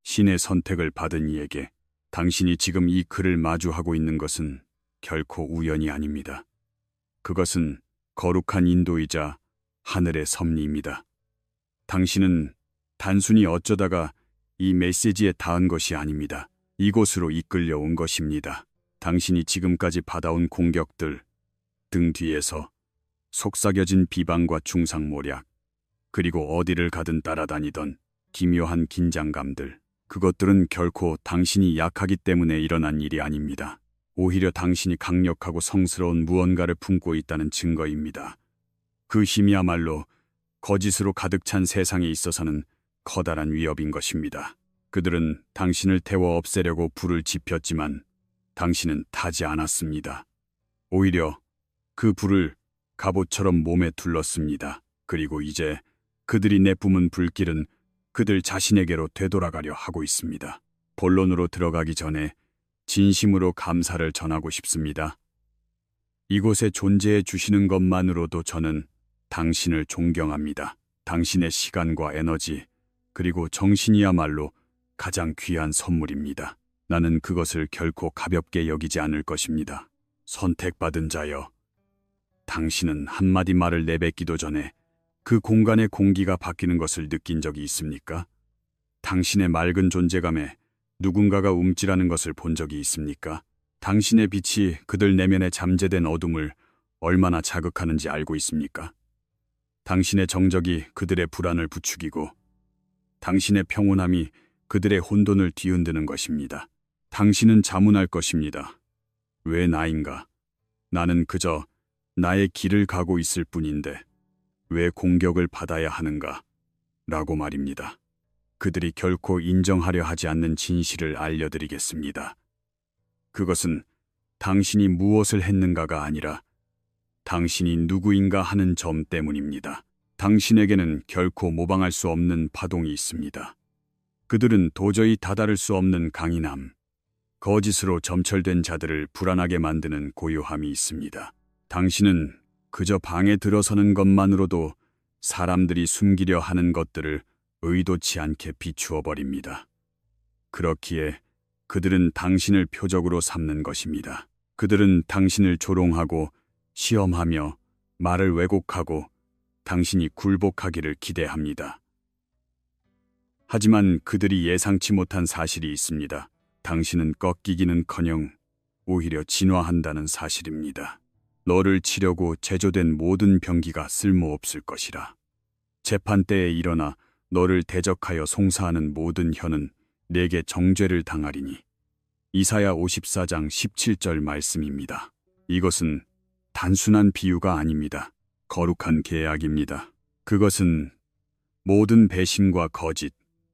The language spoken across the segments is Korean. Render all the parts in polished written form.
신의 선택을 받은 이에게 당신이 지금 이 글을 마주하고 있는 것은 결코 우연이 아닙니다. 그것은 거룩한 인도이자 하늘의 섭리입니다. 당신은 단순히 어쩌다가 이 메시지에 닿은 것이 아닙니다. 이곳으로 이끌려온 것입니다. 당신이 지금까지 받아온 공격들, 등 뒤에서 속삭여진 비방과 중상모략, 그리고 어디를 가든 따라다니던 기묘한 긴장감들, 그것들은 결코 당신이 약하기 때문에 일어난 일이 아닙니다. 오히려 당신이 강력하고 성스러운 무언가를 품고 있다는 증거입니다. 그 힘이야말로 거짓으로 가득 찬 세상에 있어서는 커다란 위협인 것입니다. 그들은 당신을 태워 없애려고 불을 지폈지만 당신은 타지 않았습니다. 오히려 그 불을 갑옷처럼 몸에 둘렀습니다. 그리고 이제 그들이 내뿜은 불길은 그들 자신에게로 되돌아가려 하고 있습니다. 본론으로 들어가기 전에 진심으로 감사를 전하고 싶습니다. 이곳에 존재해 주시는 것만으로도 저는 당신을 존경합니다. 당신의 시간과 에너지, 그리고 정신이야말로 가장 귀한 선물입니다. 나는 그것을 결코 가볍게 여기지 않을 것입니다. 선택받은 자여, 당신은 한마디 말을 내뱉기도 전에 그 공간의 공기가 바뀌는 것을 느낀 적이 있습니까? 당신의 맑은 존재감에 누군가가 움찔하는 것을 본 적이 있습니까? 당신의 빛이 그들 내면에 잠재된 어둠을 얼마나 자극하는지 알고 있습니까? 당신의 정적이 그들의 불안을 부추기고 당신의 평온함이 그들의 혼돈을 뒤흔드는 것입니다. 당신은 자문할 것입니다. 왜 나인가? 나는 그저 나의 길을 가고 있을 뿐인데 왜 공격을 받아야 하는가? 라고 말입니다. 그들이 결코 인정하려 하지 않는 진실을 알려드리겠습니다. 그것은 당신이 무엇을 했는가가 아니라 당신이 누구인가 하는 점 때문입니다. 당신에게는 결코 모방할 수 없는 파동이 있습니다. 그들은 도저히 다다를 수 없는 강인함, 거짓으로 점철된 자들을 불안하게 만드는 고요함이 있습니다. 당신은 그저 방에 들어서는 것만으로도 사람들이 숨기려 하는 것들을 의도치 않게 비추어 버립니다. 그렇기에 그들은 당신을 표적으로 삼는 것입니다. 그들은 당신을 조롱하고 시험하며 말을 왜곡하고 당신이 굴복하기를 기대합니다. 하지만 그들이 예상치 못한 사실이 있습니다. 당신은 꺾이기는커녕 오히려 진화한다는 사실입니다. 너를 치려고 제조된 모든 병기가 쓸모없을 것이라. 재판 때에 일어나 너를 대적하여 송사하는 모든 혀는 내게 정죄를 당하리니. 이사야 54장 17절 말씀입니다. 이것은 단순한 비유가 아닙니다. 거룩한 계약입니다. 그것은 모든 배신과 거짓,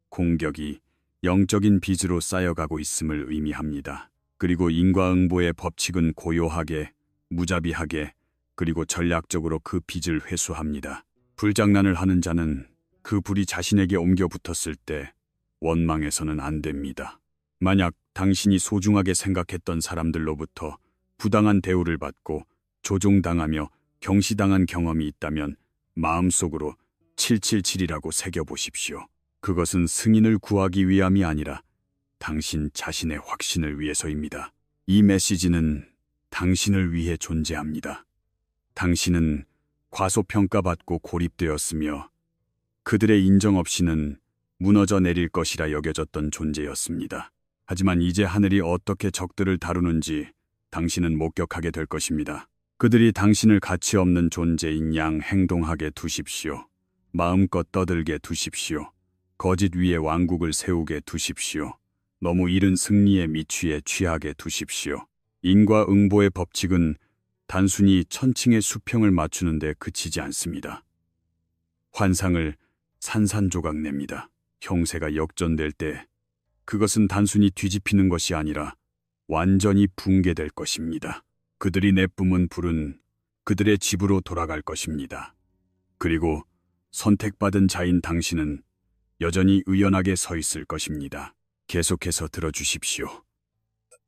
공격이 영적인 빚으로 쌓여가고 있음을 의미합니다. 그리고 인과응보의 법칙은 고요하게, 무자비하게, 그리고 전략적으로 그 빚을 회수합니다. 불장난을 하는 자는 그 불이 자신에게 옮겨 붙었을 때 원망해서는 안 됩니다. 만약 당신이 소중하게 생각했던 사람들로부터 부당한 대우를 받고 조종당하며 경시당한 경험이 있다면 마음속으로 777이라고 새겨보십시오. 그것은 승인을 구하기 위함이 아니라 당신 자신의 확신을 위해서입니다. 이 메시지는 당신을 위해 존재합니다. 당신은 과소평가받고 고립되었으며 그들의 인정 없이는 무너져 내릴 것이라 여겨졌던 존재였습니다. 하지만 이제 하늘이 어떻게 적들을 다루는지 당신은 목격하게 될 것입니다. 그들이 당신을 가치 없는 존재인 양 행동하게 두십시오. 마음껏 떠들게 두십시오. 거짓 위에 왕국을 세우게 두십시오. 너무 이른 승리의 미취에 취하게 두십시오. 인과응보의 법칙은 단순히 천칭의 수평을 맞추는 데 그치지 않습니다. 환상을 산산조각 냅니다. 형세가 역전될 때 그것은 단순히 뒤집히는 것이 아니라 완전히 붕괴될 것입니다. 그들이 내뿜은 불은 그들의 집으로 돌아갈 것입니다. 그리고 선택받은 자인 당신은 여전히 의연하게 서 있을 것입니다. 계속해서 들어주십시오.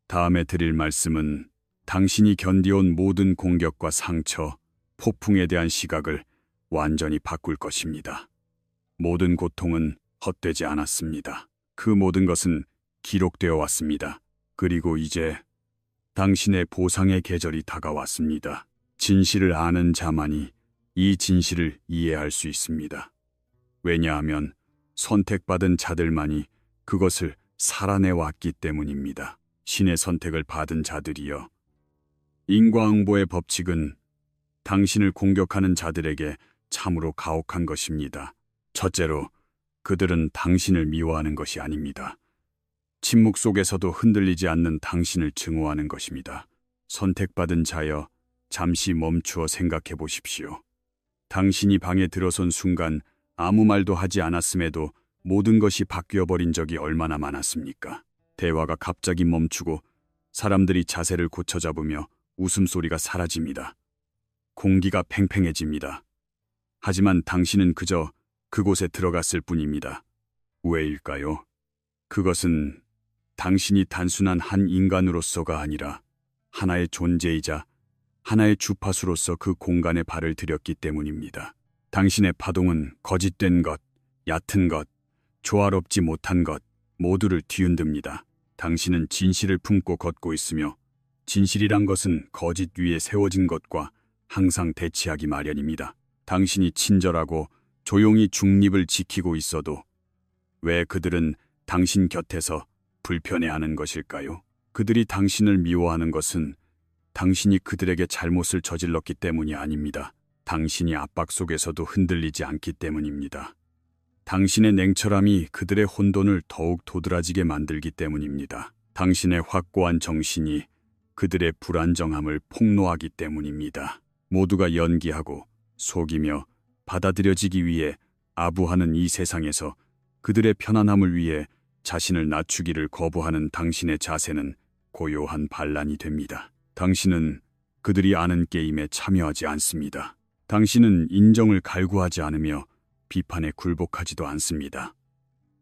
다음에 드릴 말씀은 당신이 견디온 모든 공격과 상처, 폭풍에 대한 시각을 완전히 바꿀 것입니다. 모든 고통은 헛되지 않았습니다. 그 모든 것은 기록되어 왔습니다. 그리고 이제 당신의 보상의 계절이 다가왔습니다. 진실을 아는 자만이 이 진실을 이해할 수 있습니다. 왜냐하면 선택받은 자들만이 그것을 살아내 왔기 때문입니다. 신의 선택을 받은 자들이여. 인과응보의 법칙은 당신을 공격하는 자들에게 참으로 가혹한 것입니다. 첫째로, 그들은 당신을 미워하는 것이 아닙니다. 침묵 속에서도 흔들리지 않는 당신을 증오하는 것입니다. 선택받은 자여, 잠시 멈추어 생각해 보십시오. 당신이 방에 들어선 순간 아무 말도 하지 않았음에도 모든 것이 바뀌어버린 적이 얼마나 많았습니까? 대화가 갑자기 멈추고 사람들이 자세를 고쳐잡으며 웃음소리가 사라집니다. 공기가 팽팽해집니다. 하지만 당신은 그저 그곳에 들어갔을 뿐입니다. 왜일까요? 그것은 당신이 단순한 한 인간으로서가 아니라 하나의 존재이자 하나의 주파수로서 그 공간에 발을 들였기 때문입니다. 당신의 파동은 거짓된 것, 얕은 것, 조화롭지 못한 것 모두를 뒤흔듭니다. 당신은 진실을 품고 걷고 있으며 진실이란 것은 거짓 위에 세워진 것과 항상 대치하기 마련입니다. 당신이 친절하고 조용히 중립을 지키고 있어도 왜 그들은 당신 곁에서 불편해하는 것일까요? 그들이 당신을 미워하는 것은 당신이 그들에게 잘못을 저질렀기 때문이 아닙니다. 당신이 압박 속에서도 흔들리지 않기 때문입니다. 당신의 냉철함이 그들의 혼돈을 더욱 도드라지게 만들기 때문입니다. 당신의 확고한 정신이 그들의 불안정함을 폭로하기 때문입니다. 모두가 연기하고 속이며 받아들여지기 위해 아부하는 이 세상에서 그들의 편안함을 위해 자신을 낮추기를 거부하는 당신의 자세는 고요한 반란이 됩니다. 당신은 그들이 아는 게임에 참여하지 않습니다. 당신은 인정을 갈구하지 않으며 비판에 굴복하지도 않습니다.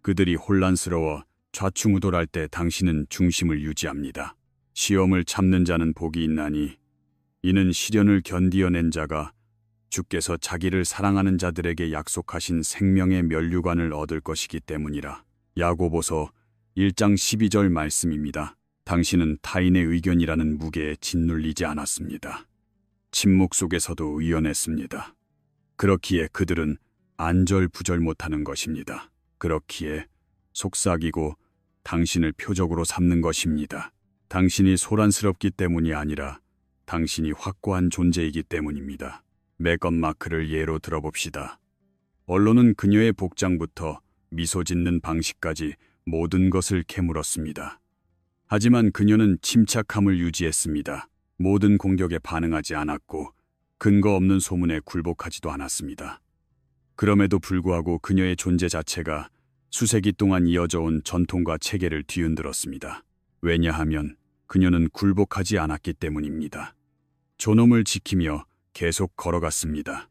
그들이 혼란스러워 좌충우돌할 때 당신은 중심을 유지합니다. 시험을 참는 자는 복이 있나니 이는 시련을 견디어낸 자가 주께서 자기를 사랑하는 자들에게 약속하신 생명의 면류관을 얻을 것이기 때문이라. 야고보서 1장 12절 말씀입니다. 당신은 타인의 의견이라는 무게에 짓눌리지 않았습니다. 침묵 속에서도 의연했습니다. 그렇기에 그들은 안절부절 못하는 것입니다. 그렇기에 속삭이고 당신을 표적으로 삼는 것입니다. 당신이 소란스럽기 때문이 아니라 당신이 확고한 존재이기 때문입니다. 메건 마크를 예로 들어봅시다. 언론은 그녀의 복장부터 미소 짓는 방식까지 모든 것을 캐물었습니다. 하지만 그녀는 침착함을 유지했습니다. 모든 공격에 반응하지 않았고 근거 없는 소문에 굴복하지도 않았습니다. 그럼에도 불구하고 그녀의 존재 자체가 수세기 동안 이어져 온 전통과 체계를 뒤흔들었습니다. 왜냐하면 그녀는 굴복하지 않았기 때문입니다. 존엄을 지키며 계속 걸어갔습니다.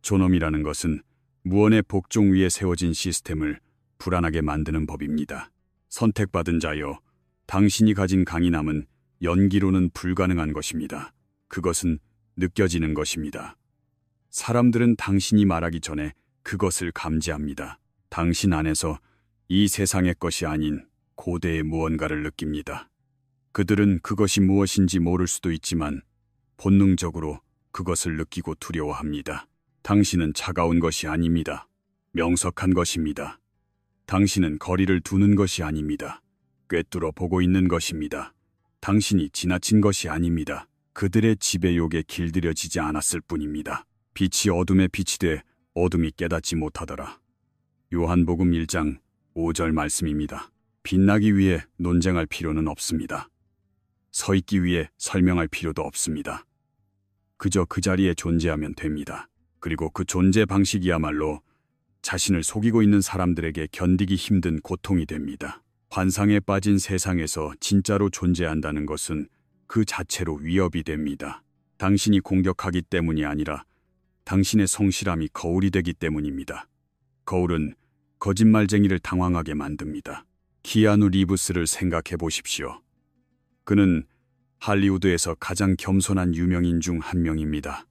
존엄이라는 것은 무언의 복종 위에 세워진 시스템을 불안하게 만드는 법입니다. 선택받은 자여, 당신이 가진 강인함은 연기로는 불가능한 것입니다. 그것은 느껴지는 것입니다. 사람들은 당신이 말하기 전에 그것을 감지합니다. 당신 안에서 이 세상의 것이 아닌 고대의 무언가를 느낍니다. 그들은 그것이 무엇인지 모를 수도 있지만 본능적으로 그것을 느끼고 두려워합니다. 당신은 차가운 것이 아닙니다. 명석한 것입니다. 당신은 거리를 두는 것이 아닙니다. 꿰뚫어 보고 있는 것입니다. 당신이 지나친 것이 아닙니다. 그들의 지배욕에 길들여지지 않았을 뿐입니다. 빛이 어둠에 빛이 돼 어둠이 깨닫지 못하더라. 요한복음 1장 5절 말씀입니다. 빛나기 위해 논쟁할 필요는 없습니다. 서 있기 위해 설명할 필요도 없습니다. 그저 그 자리에 존재하면 됩니다. 그리고 그 존재 방식이야말로 자신을 속이고 있는 사람들에게 견디기 힘든 고통이 됩니다. 환상에 빠진 세상에서 진짜로 존재한다는 것은 그 자체로 위협이 됩니다. 당신이 공격하기 때문이 아니라 당신의 성실함이 거울이 되기 때문입니다. 거울은 거짓말쟁이를 당황하게 만듭니다. 키아누 리브스를 생각해 보십시오. 그는 할리우드에서 가장 겸손한 유명인 중 한 명입니다.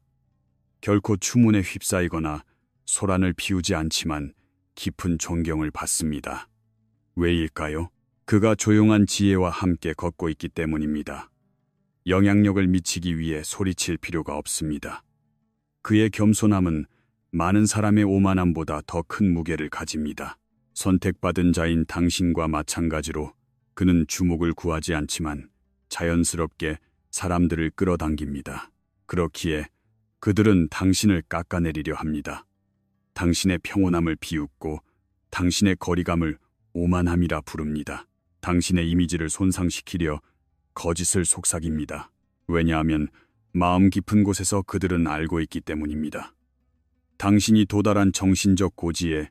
결코 추문에 휩싸이거나 소란을 피우지 않지만 깊은 존경을 받습니다. 왜일까요? 그가 조용한 지혜와 함께 걷고 있기 때문입니다. 영향력을 미치기 위해 소리칠 필요가 없습니다. 그의 겸손함은 많은 사람의 오만함보다 더 큰 무게를 가집니다. 선택받은 자인 당신과 마찬가지로 그는 주목을 구하지 않지만 자연스럽게 사람들을 끌어당깁니다. 그렇기에 그들은 당신을 깎아내리려 합니다. 당신의 평온함을 비웃고 당신의 거리감을 오만함이라 부릅니다. 당신의 이미지를 손상시키려 거짓을 속삭입니다. 왜냐하면 마음 깊은 곳에서 그들은 알고 있기 때문입니다. 당신이 도달한 정신적 고지에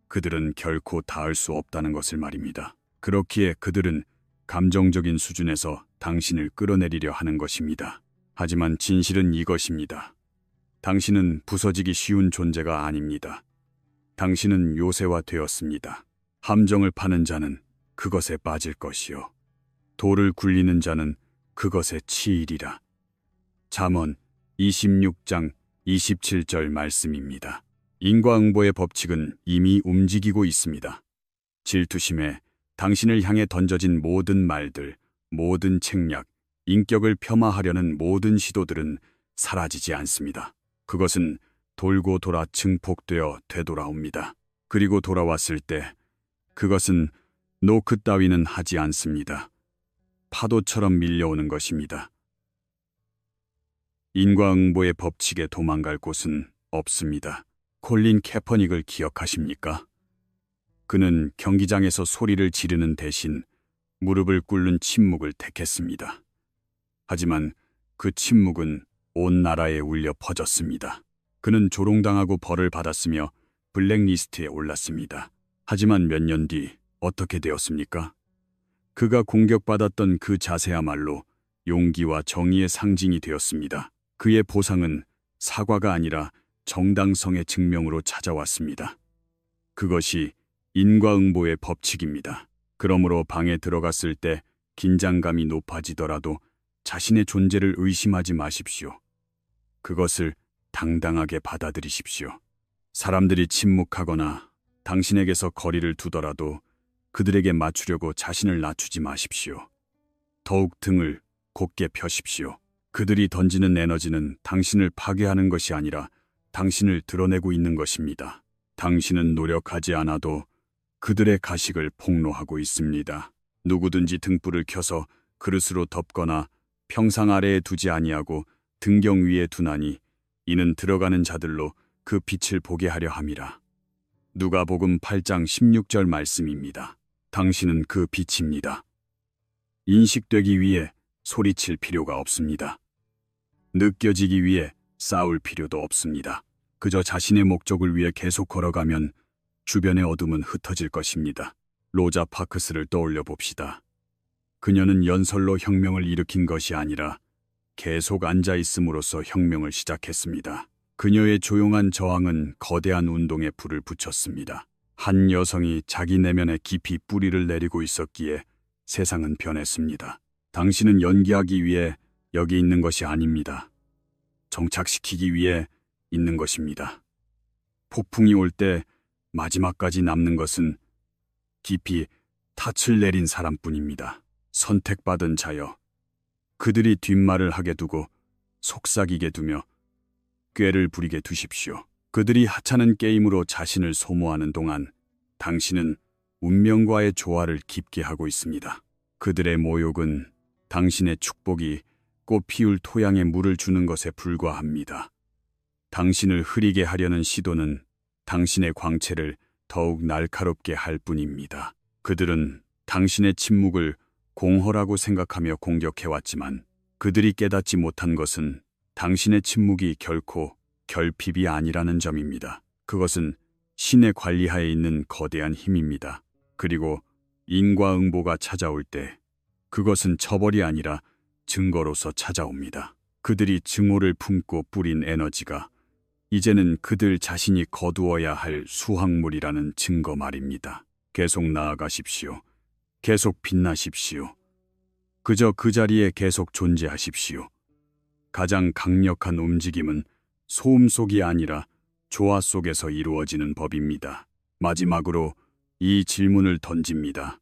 그들은 결코 닿을 수 없다는 것을 말입니다. 그렇기에 그들은 감정적인 수준에서 당신을 끌어내리려 하는 것입니다. 하지만 진실은 이것입니다. 당신은 부서지기 쉬운 존재가 아닙니다. 당신은 요새화되었습니다. 함정을 파는 자는 그것에 빠질 것이요. 돌을 굴리는 자는 그것에 치이리라. 잠언 26장 27절 말씀입니다. 인과응보의 법칙은 이미 움직이고 있습니다. 질투심에 당신을 향해 던져진 모든 말들, 모든 책략, 인격을 폄하하려는 모든 시도들은 사라지지 않습니다. 그것은 돌고 돌아 증폭되어 되돌아옵니다. 그리고 돌아왔을 때 그것은 노크 따위는 하지 않습니다. 파도처럼 밀려오는 것입니다. 인과응보의 법칙에 도망갈 곳은 없습니다. 콜린 캐퍼닉을 기억하십니까? 그는 경기장에서 소리를 지르는 대신 무릎을 꿇는 침묵을 택했습니다. 하지만 그 침묵은 온 나라에 울려 퍼졌습니다. 그는 조롱당하고 벌을 받았으며 블랙리스트에 올랐습니다. 하지만 몇 년 뒤 어떻게 되었습니까? 그가 공격받았던 그 자세야말로 용기와 정의의 상징이 되었습니다. 그의 보상은 사과가 아니라 정당성의 증명으로 찾아왔습니다. 그것이 인과응보의 법칙입니다. 그러므로 방에 들어갔을 때 긴장감이 높아지더라도 자신의 존재를 의심하지 마십시오. 그것을 당당하게 받아들이십시오. 사람들이 침묵하거나 당신에게서 거리를 두더라도 그들에게 맞추려고 자신을 낮추지 마십시오. 더욱 등을 곧게 펴십시오. 그들이 던지는 에너지는 당신을 파괴하는 것이 아니라 당신을 드러내고 있는 것입니다. 당신은 노력하지 않아도 그들의 가식을 폭로하고 있습니다. 누구든지 등불을 켜서 그릇으로 덮거나 평상 아래에 두지 아니하고 등경 위에 두나니 이는 들어가는 자들로 그 빛을 보게 하려 함이라. 누가복음 8장 16절 말씀입니다. 당신은 그 빛입니다. 인식되기 위해 소리칠 필요가 없습니다. 느껴지기 위해 싸울 필요도 없습니다. 그저 자신의 목적을 위해 계속 걸어가면 주변의 어둠은 흩어질 것입니다. 로자 파크스를 떠올려 봅시다. 그녀는 연설로 혁명을 일으킨 것이 아니라 계속 앉아 있음으로써 혁명을 시작했습니다. 그녀의 조용한 저항은 거대한 운동에 불을 붙였습니다. 한 여성이 자기 내면에 깊이 뿌리를 내리고 있었기에 세상은 변했습니다. 당신은 연기하기 위해 여기 있는 것이 아닙니다. 정착시키기 위해 있는 것입니다. 폭풍이 올 때 마지막까지 남는 것은 깊이 닻을 내린 사람뿐입니다. 선택받은 자여, 그들이 뒷말을 하게 두고 속삭이게 두며 꾀를 부리게 두십시오. 그들이 하찮은 게임으로 자신을 소모하는 동안 당신은 운명과의 조화를 깊게 하고 있습니다. 그들의 모욕은 당신의 축복이 꽃 피울 토양에 물을 주는 것에 불과합니다. 당신을 흐리게 하려는 시도는 당신의 광채를 더욱 날카롭게 할 뿐입니다. 그들은 당신의 침묵을 공허라고 생각하며 공격해왔지만 그들이 깨닫지 못한 것은 당신의 침묵이 결코 결핍이 아니라는 점입니다. 그것은 신의 관리하에 있는 거대한 힘입니다. 그리고 인과응보가 찾아올 때 그것은 처벌이 아니라 증거로서 찾아옵니다. 그들이 증오를 품고 뿌린 에너지가 이제는 그들 자신이 거두어야 할 수확물이라는 증거 말입니다. 계속 나아가십시오. 계속 빛나십시오. 그저 그 자리에 계속 존재하십시오. 가장 강력한 움직임은 소음 속이 아니라 조화 속에서 이루어지는 법입니다. 마지막으로 이 질문을 던집니다.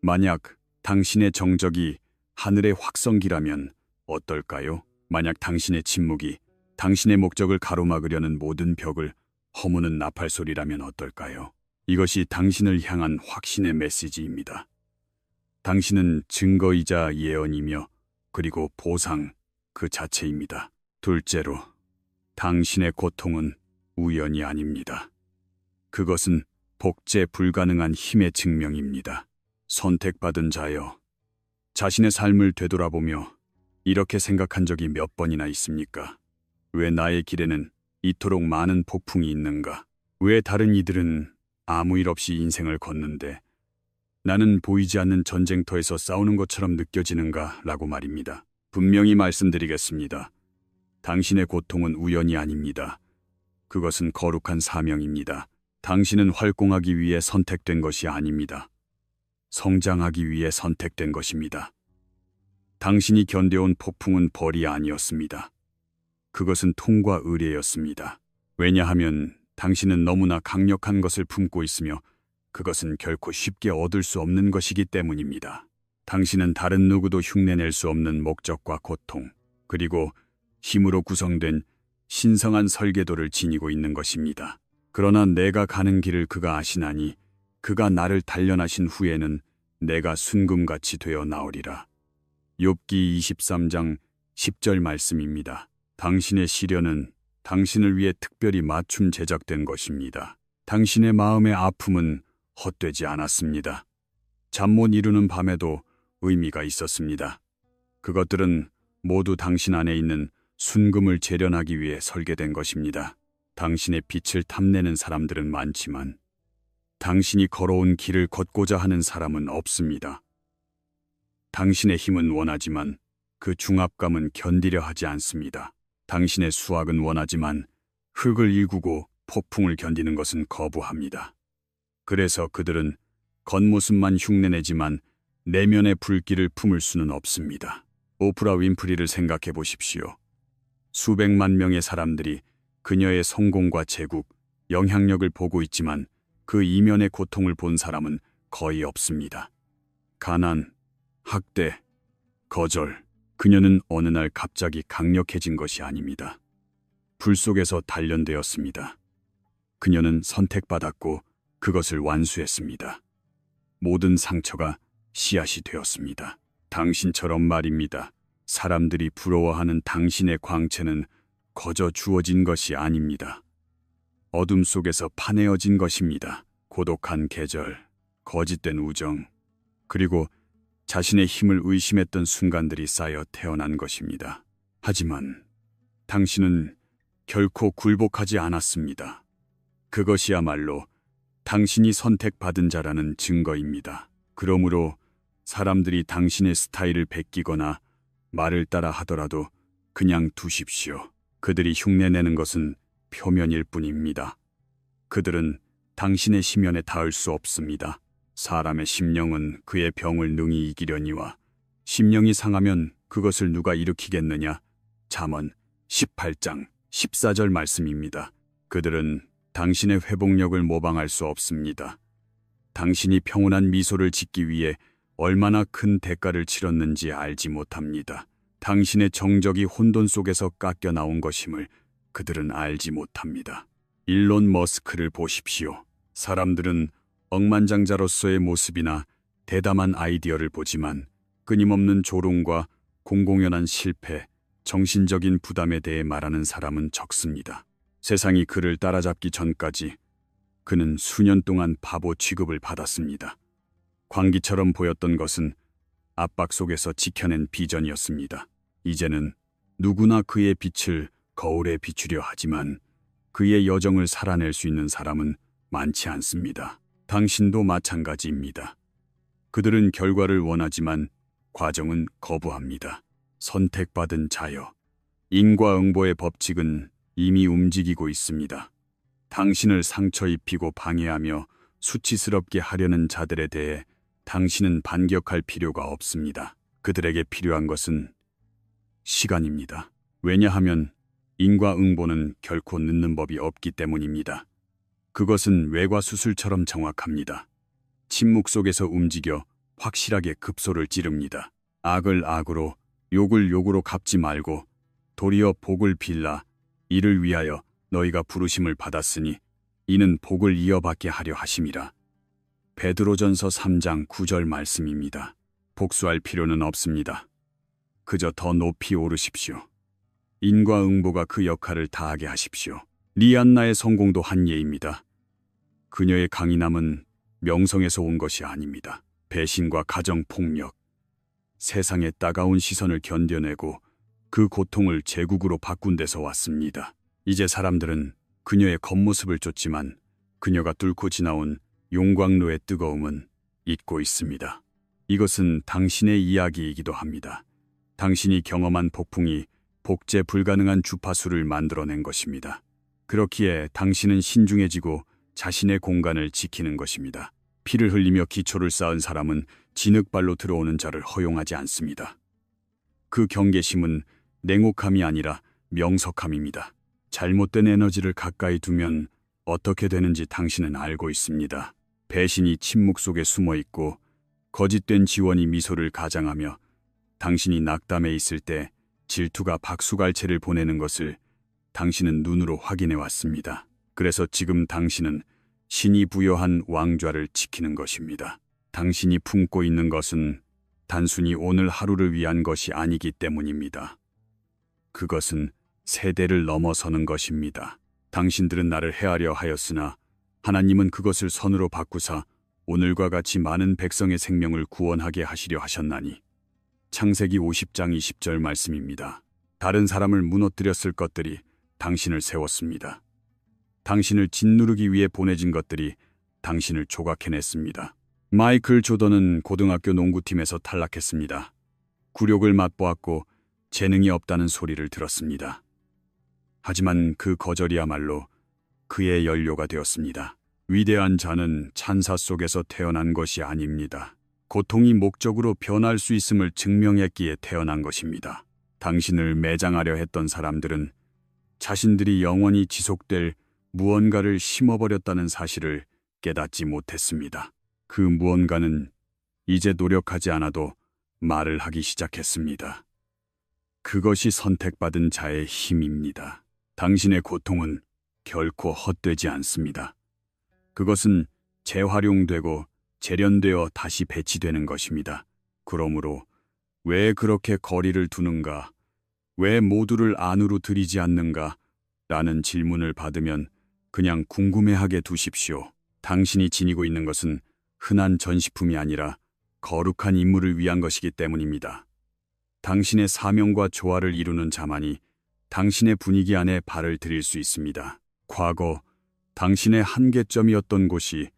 만약 당신의 정적이 하늘의 확성기라면 어떨까요? 만약 당신의 침묵이 당신의 목적을 가로막으려는 모든 벽을 허무는 나팔 소리라면 어떨까요? 이것이 당신을 향한 확신의 메시지입니다. 당신은 증거이자 예언이며 그리고 보상 그 자체입니다. 둘째로, 당신의 고통은 우연이 아닙니다. 그것은 복제 불가능한 힘의 증명입니다. 선택받은 자여, 자신의 삶을 되돌아보며 이렇게 생각한 적이 몇 번이나 있습니까? 왜 나의 길에는 이토록 많은 폭풍이 있는가? 왜 다른 이들은 아무 일 없이 인생을 걷는데 나는 보이지 않는 전쟁터에서 싸우는 것처럼 느껴지는가? 라고 말입니다. 분명히 말씀드리겠습니다. 당신의 고통은 우연이 아닙니다. 그것은 거룩한 사명입니다. 당신은 활동하기 위해 선택된 것이 아닙니다. 성장하기 위해 선택된 것입니다. 당신이 견뎌온 폭풍은 벌이 아니었습니다. 그것은 통과 의례였습니다. 왜냐하면 당신은 너무나 강력한 것을 품고 있으며 그것은 결코 쉽게 얻을 수 없는 것이기 때문입니다. 당신은 다른 누구도 흉내낼 수 없는 목적과 고통, 그리고 힘으로 구성된 신성한 설계도를 지니고 있는 것입니다. 그러나 내가 가는 길을 그가 아시나니 그가 나를 단련하신 후에는 내가 순금같이 되어 나오리라. 욥기 23장 10절 말씀입니다. 당신의 시련은 당신을 위해 특별히 맞춤 제작된 것입니다. 당신의 마음의 아픔은 헛되지 않았습니다. 잠 못 이루는 밤에도 의미가 있었습니다. 그것들은 모두 당신 안에 있는 순금을 재련하기 위해 설계된 것입니다. 당신의 빛을 탐내는 사람들은 많지만 당신이 걸어온 길을 걷고자 하는 사람은 없습니다. 당신의 힘은 원하지만 그 중압감은 견디려 하지 않습니다. 당신의 수학은 원하지만 흙을 일구고 폭풍을 견디는 것은 거부합니다. 그래서 그들은 겉모습만 흉내내지만 내면의 불길을 품을 수는 없습니다. 오프라 윈프리를 생각해 보십시오. 수백만 명의 사람들이 그녀의 성공과 제국, 영향력을 보고 있지만 그 이면의 고통을 본 사람은 거의 없습니다. 가난, 학대, 거절, 그녀는 어느 날 갑자기 강력해진 것이 아닙니다. 불 속에서 단련되었습니다. 그녀는 선택받았고 그것을 완수했습니다. 모든 상처가 씨앗이 되었습니다. 당신처럼 말입니다. 사람들이 부러워하는 당신의 광채는 거저 주어진 것이 아닙니다. 어둠 속에서 파내어진 것입니다. 고독한 계절, 거짓된 우정, 그리고 자신의 힘을 의심했던 순간들이 쌓여 태어난 것입니다. 하지만 당신은 결코 굴복하지 않았습니다. 그것이야말로 당신이 선택받은 자라는 증거입니다. 그러므로 사람들이 당신의 스타일을 베끼거나 말을 따라 하더라도 그냥 두십시오. 그들이 흉내내는 것은 표면일 뿐입니다. 그들은 당신의 심연에 닿을 수 없습니다. 사람의 심령은 그의 병을 능히 이기려니와 심령이 상하면 그것을 누가 일으키겠느냐? 잠언 18장 14절 말씀입니다. 그들은 당신의 회복력을 모방할 수 없습니다. 당신이 평온한 미소를 짓기 위해 얼마나 큰 대가를 치렀는지 알지 못합니다. 당신의 정적이 혼돈 속에서 깎여 나온 것임을 그들은 알지 못합니다. 일론 머스크를 보십시오. 사람들은 억만장자로서의 모습이나 대담한 아이디어를 보지만 끊임없는 조롱과 공공연한 실패, 정신적인 부담에 대해 말하는 사람은 적습니다. 세상이 그를 따라잡기 전까지 그는 수년 동안 바보 취급을 받았습니다. 광기처럼 보였던 것은 압박 속에서 지켜낸 비전이었습니다. 이제는 누구나 그의 빛을 거울에 비추려 하지만 그의 여정을 살아낼 수 있는 사람은 많지 않습니다. 당신도 마찬가지입니다. 그들은 결과를 원하지만 과정은 거부합니다. 선택받은 자여, 인과응보의 법칙은 이미 움직이고 있습니다. 당신을 상처 입히고 방해하며 수치스럽게 하려는 자들에 대해 당신은 반격할 필요가 없습니다. 그들에게 필요한 것은 시간입니다. 왜냐하면 인과응보는 결코 늦는 법이 없기 때문입니다. 그것은 외과수술처럼 정확합니다. 침묵 속에서 움직여 확실하게 급소를 찌릅니다. 악을 악으로, 욕을 욕으로 갚지 말고 도리어 복을 빌라. 이를 위하여 너희가 부르심을 받았으니 이는 복을 이어받게 하려 하심이라. 베드로전서 3장 9절 말씀입니다. 복수할 필요는 없습니다. 그저 더 높이 오르십시오. 인과응보가 그 역할을 다하게 하십시오. 리안나의 성공도 한 예입니다. 그녀의 강인함은 명성에서 온 것이 아닙니다. 배신과 가정폭력, 세상의 따가운 시선을 견뎌내고 그 고통을 제국으로 바꾼 데서 왔습니다. 이제 사람들은 그녀의 겉모습을 쫓지만 그녀가 뚫고 지나온 용광로의 뜨거움은 잊고 있습니다. 이것은 당신의 이야기이기도 합니다. 당신이 경험한 폭풍이 복제 불가능한 주파수를 만들어낸 것입니다. 그렇기에 당신은 신중해지고 자신의 공간을 지키는 것입니다. 피를 흘리며 기초를 쌓은 사람은 진흙발로 들어오는 자를 허용하지 않습니다. 그 경계심은 냉혹함이 아니라 명석함입니다. 잘못된 에너지를 가까이 두면 어떻게 되는지 당신은 알고 있습니다. 배신이 침묵 속에 숨어 있고 거짓된 지원이 미소를 가장하며 당신이 낙담해 있을 때 질투가 박수갈채를 보내는 것을 당신은 눈으로 확인해 왔습니다. 그래서 지금 당신은 신이 부여한 왕좌를 지키는 것입니다. 당신이 품고 있는 것은 단순히 오늘 하루를 위한 것이 아니기 때문입니다. 그것은 세대를 넘어서는 것입니다. 당신들은 나를 해하려 하였으나 하나님은 그것을 선으로 바꾸사 오늘과 같이 많은 백성의 생명을 구원하게 하시려 하셨나니. 창세기 50장 20절 말씀입니다. 다른 사람을 무너뜨렸을 것들이 당신을 세웠습니다. 당신을 짓누르기 위해 보내진 것들이 당신을 조각해냈습니다. 마이클 조던은 고등학교 농구팀에서 탈락했습니다. 굴욕을 맛보았고 재능이 없다는 소리를 들었습니다. 하지만 그 거절이야말로 그의 연료가 되었습니다. 위대한 자는 찬사 속에서 태어난 것이 아닙니다. 고통이 목적으로 변할 수 있음을 증명했기에 태어난 것입니다. 당신을 매장하려 했던 사람들은 자신들이 영원히 지속될 무언가를 심어버렸다는 사실을 깨닫지 못했습니다. 그 무언가는 이제 노력하지 않아도 말을 하기 시작했습니다. 그것이 선택받은 자의 힘입니다. 당신의 고통은 결코 헛되지 않습니다. 그것은 재활용되고 재련되어 다시 배치되는 것입니다. 그러므로 왜 그렇게 거리를 두는가? 왜 모두를 안으로 들이지 않는가? 라는 질문을 받으면 그냥 궁금해하게 두십시오. 당신이 지니고 있는 것은 흔한 전시품이 아니라 거룩한 임무를 위한 것이기 때문입니다. 당신의 사명과 조화를 이루는 자만이 당신의 분위기 안에 발을 들일 수 있습니다. 과거 당신의 한계점이었던 곳이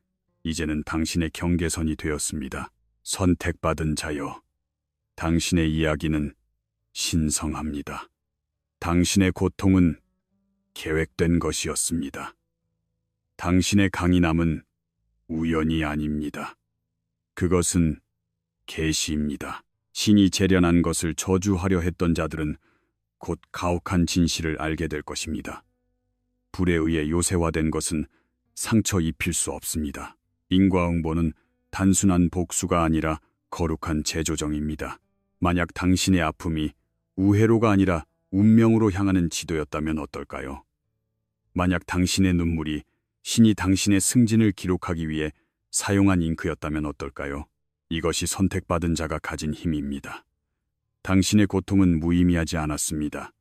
이제는 당신의 경계선이 되었습니다. 선택받은 자여, 당신의 이야기는 신성합니다. 당신의 고통은 계획된 것이었습니다. 당신의 강인함은 우연이 아닙니다. 그것은 계시입니다. 신이 재련한 것을 저주하려 했던 자들은 곧 가혹한 진실을 알게 될 것입니다. 불에 의해 요새화된 것은 상처 입힐 수 없습니다. 인과응보는 단순한 복수가 아니라 거룩한 재조정입니다. 만약 당신의 아픔이 우회로가 아니라 운명으로 향하는 지도였다면 어떨까요? 만약 당신의 눈물이 신이 당신의 승진을 기록하기 위해 사용한 잉크였다면 어떨까요? 이것이 선택받은 자가 가진 힘입니다. 당신의 고통은 무의미하지 않았습니다.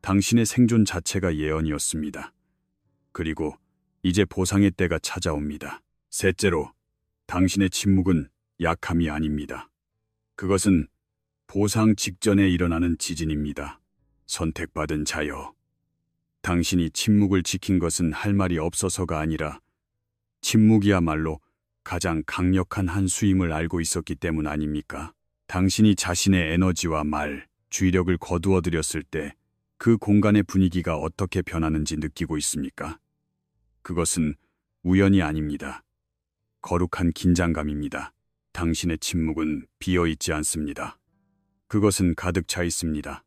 당신의 생존 자체가 예언이었습니다. 그리고 이제 보상의 때가 찾아옵니다. 셋째로, 당신의 침묵은 약함이 아닙니다. 그것은 보상 직전에 일어나는 지진입니다. 선택받은 자여, 당신이 침묵을 지킨 것은 할 말이 없어서가 아니라 침묵이야말로 가장 강력한 한 수임을 알고 있었기 때문 아닙니까? 당신이 자신의 에너지와 말, 주의력을 거두어들였을 때 그 공간의 분위기가 어떻게 변하는지 느끼고 있습니까? 그것은 우연이 아닙니다. 거룩한 긴장감입니다. 당신의 침묵은 비어있지 않습니다. 그것은 가득 차 있습니다.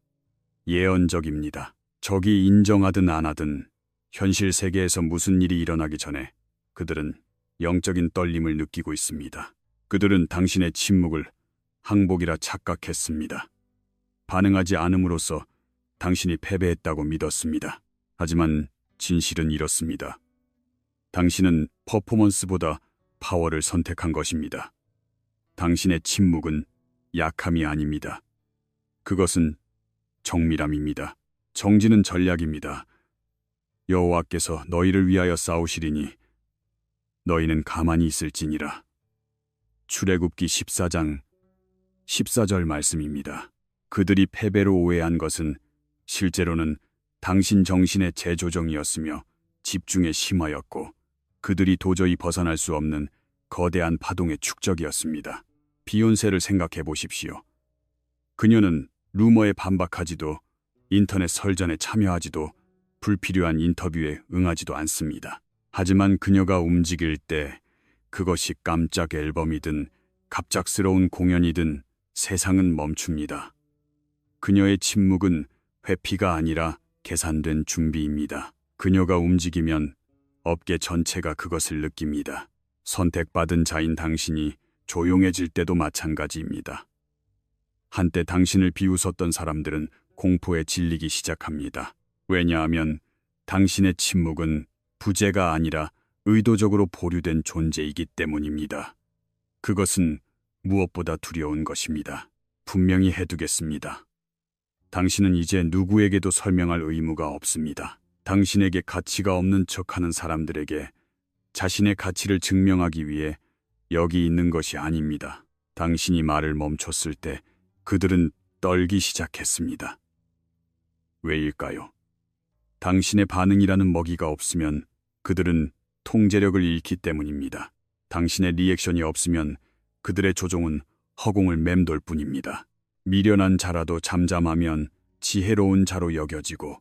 예언적입니다. 적이 인정하든 안 하든 현실 세계에서 무슨 일이 일어나기 전에 그들은 영적인 떨림을 느끼고 있습니다. 그들은 당신의 침묵을 항복이라 착각했습니다. 반응하지 않음으로써 당신이 패배했다고 믿었습니다. 하지만 진실은 이렇습니다. 당신은 퍼포먼스보다 파워를 선택한 것입니다. 당신의 침묵은 약함이 아닙니다. 그것은 정밀함입니다. 정진은 전략입니다. 여호와께서 너희를 위하여 싸우시리니 너희는 가만히 있을지니라. 출애굽기 14장 14절 말씀입니다. 그들이 패배로 오해한 것은 실제로는 당신 정신의 재조정이었으며 집중에 심하였고 그들이 도저히 벗어날 수 없는 거대한 파동의 축적이었습니다. 비욘세를 생각해 보십시오. 그녀는 루머에 반박하지도 인터넷 설전에 참여하지도 불필요한 인터뷰에 응하지도 않습니다. 하지만 그녀가 움직일 때 그것이 깜짝 앨범이든 갑작스러운 공연이든 세상은 멈춥니다. 그녀의 침묵은 회피가 아니라 계산된 준비입니다. 그녀가 움직이면 업계 전체가 그것을 느낍니다. 선택받은 자인 당신이 조용해질 때도 마찬가지입니다. 한때 당신을 비웃었던 사람들은 공포에 질리기 시작합니다. 왜냐하면 당신의 침묵은 부재가 아니라 의도적으로 보류된 존재이기 때문입니다. 그것은 무엇보다 두려운 것입니다. 분명히 해두겠습니다. 당신은 이제 누구에게도 설명할 의무가 없습니다. 당신에게 가치가 없는 척하는 사람들에게 자신의 가치를 증명하기 위해 여기 있는 것이 아닙니다. 당신이 말을 멈췄을 때 그들은 떨기 시작했습니다. 왜일까요? 당신의 반응이라는 먹이가 없으면 그들은 통제력을 잃기 때문입니다. 당신의 리액션이 없으면 그들의 조종은 허공을 맴돌 뿐입니다. 미련한 자라도 잠잠하면 지혜로운 자로 여겨지고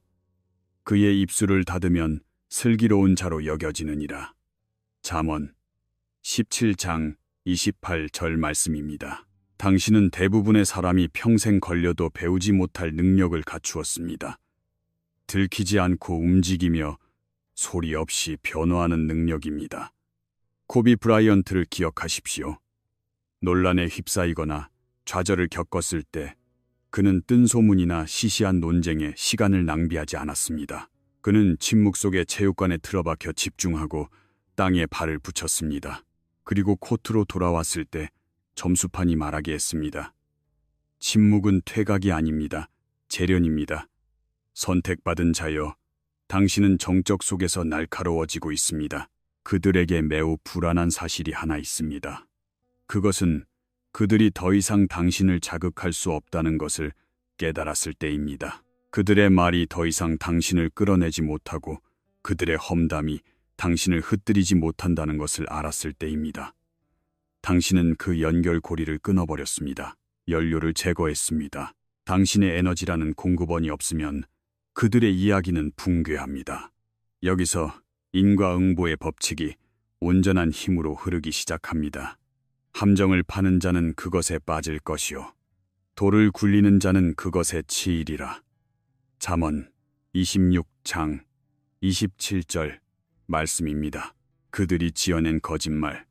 그의 입술을 닫으면 슬기로운 자로 여겨지느니라. 잠언 17장 28절 말씀입니다. 당신은 대부분의 사람이 평생 걸려도 배우지 못할 능력을 갖추었습니다. 들키지 않고 움직이며 소리 없이 변화하는 능력입니다. 코비 브라이언트를 기억하십시오. 논란에 휩싸이거나 좌절을 겪었을 때 그는 뜬소문이나 시시한 논쟁에 시간을 낭비하지 않았습니다. 그는 침묵 속에 체육관에 틀어박혀 집중하고 땅에 발을 붙였습니다. 그리고 코트로 돌아왔을 때 점수판이 말하게 했습니다. 침묵은 퇴각이 아닙니다. 재련입니다. 선택받은 자여, 당신은 정적 속에서 날카로워지고 있습니다. 그들에게 매우 불안한 사실이 하나 있습니다. 그것은 그들이 더 이상 당신을 자극할 수 없다는 것을 깨달았을 때입니다. 그들의 말이 더 이상 당신을 끌어내지 못하고 그들의 험담이 당신을 흩뜨리지 못한다는 것을 알았을 때입니다. 당신은 그 연결고리를 끊어버렸습니다. 연료를 제거했습니다. 당신의 에너지라는 공급원이 없으면 그들의 이야기는 붕괴합니다. 여기서 인과응보의 법칙이 온전한 힘으로 흐르기 시작합니다. 함정을 파는 자는 그것에 빠질 것이요 돌을 굴리는 자는 그것에 치이리라. 잠언 26장 27절 말씀입니다. 그들이 지어낸 거짓말,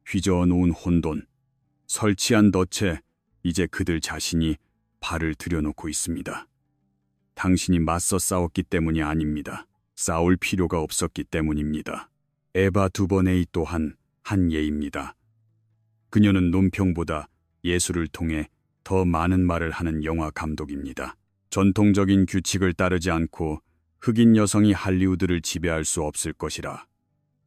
휘저어 놓은 혼돈, 설치한 덫에 이제 그들 자신이 발을 들여놓고 있습니다. 당신이 맞서 싸웠기 때문이 아닙니다. 싸울 필요가 없었기 때문입니다. 에바 두버네이 또한 한 예입니다. 그녀는 논평보다 예술을 통해 더 많은 말을 하는 영화 감독입니다. 전통적인 규칙을 따르지 않고 흑인 여성이 할리우드를 지배할 수 없을 것이라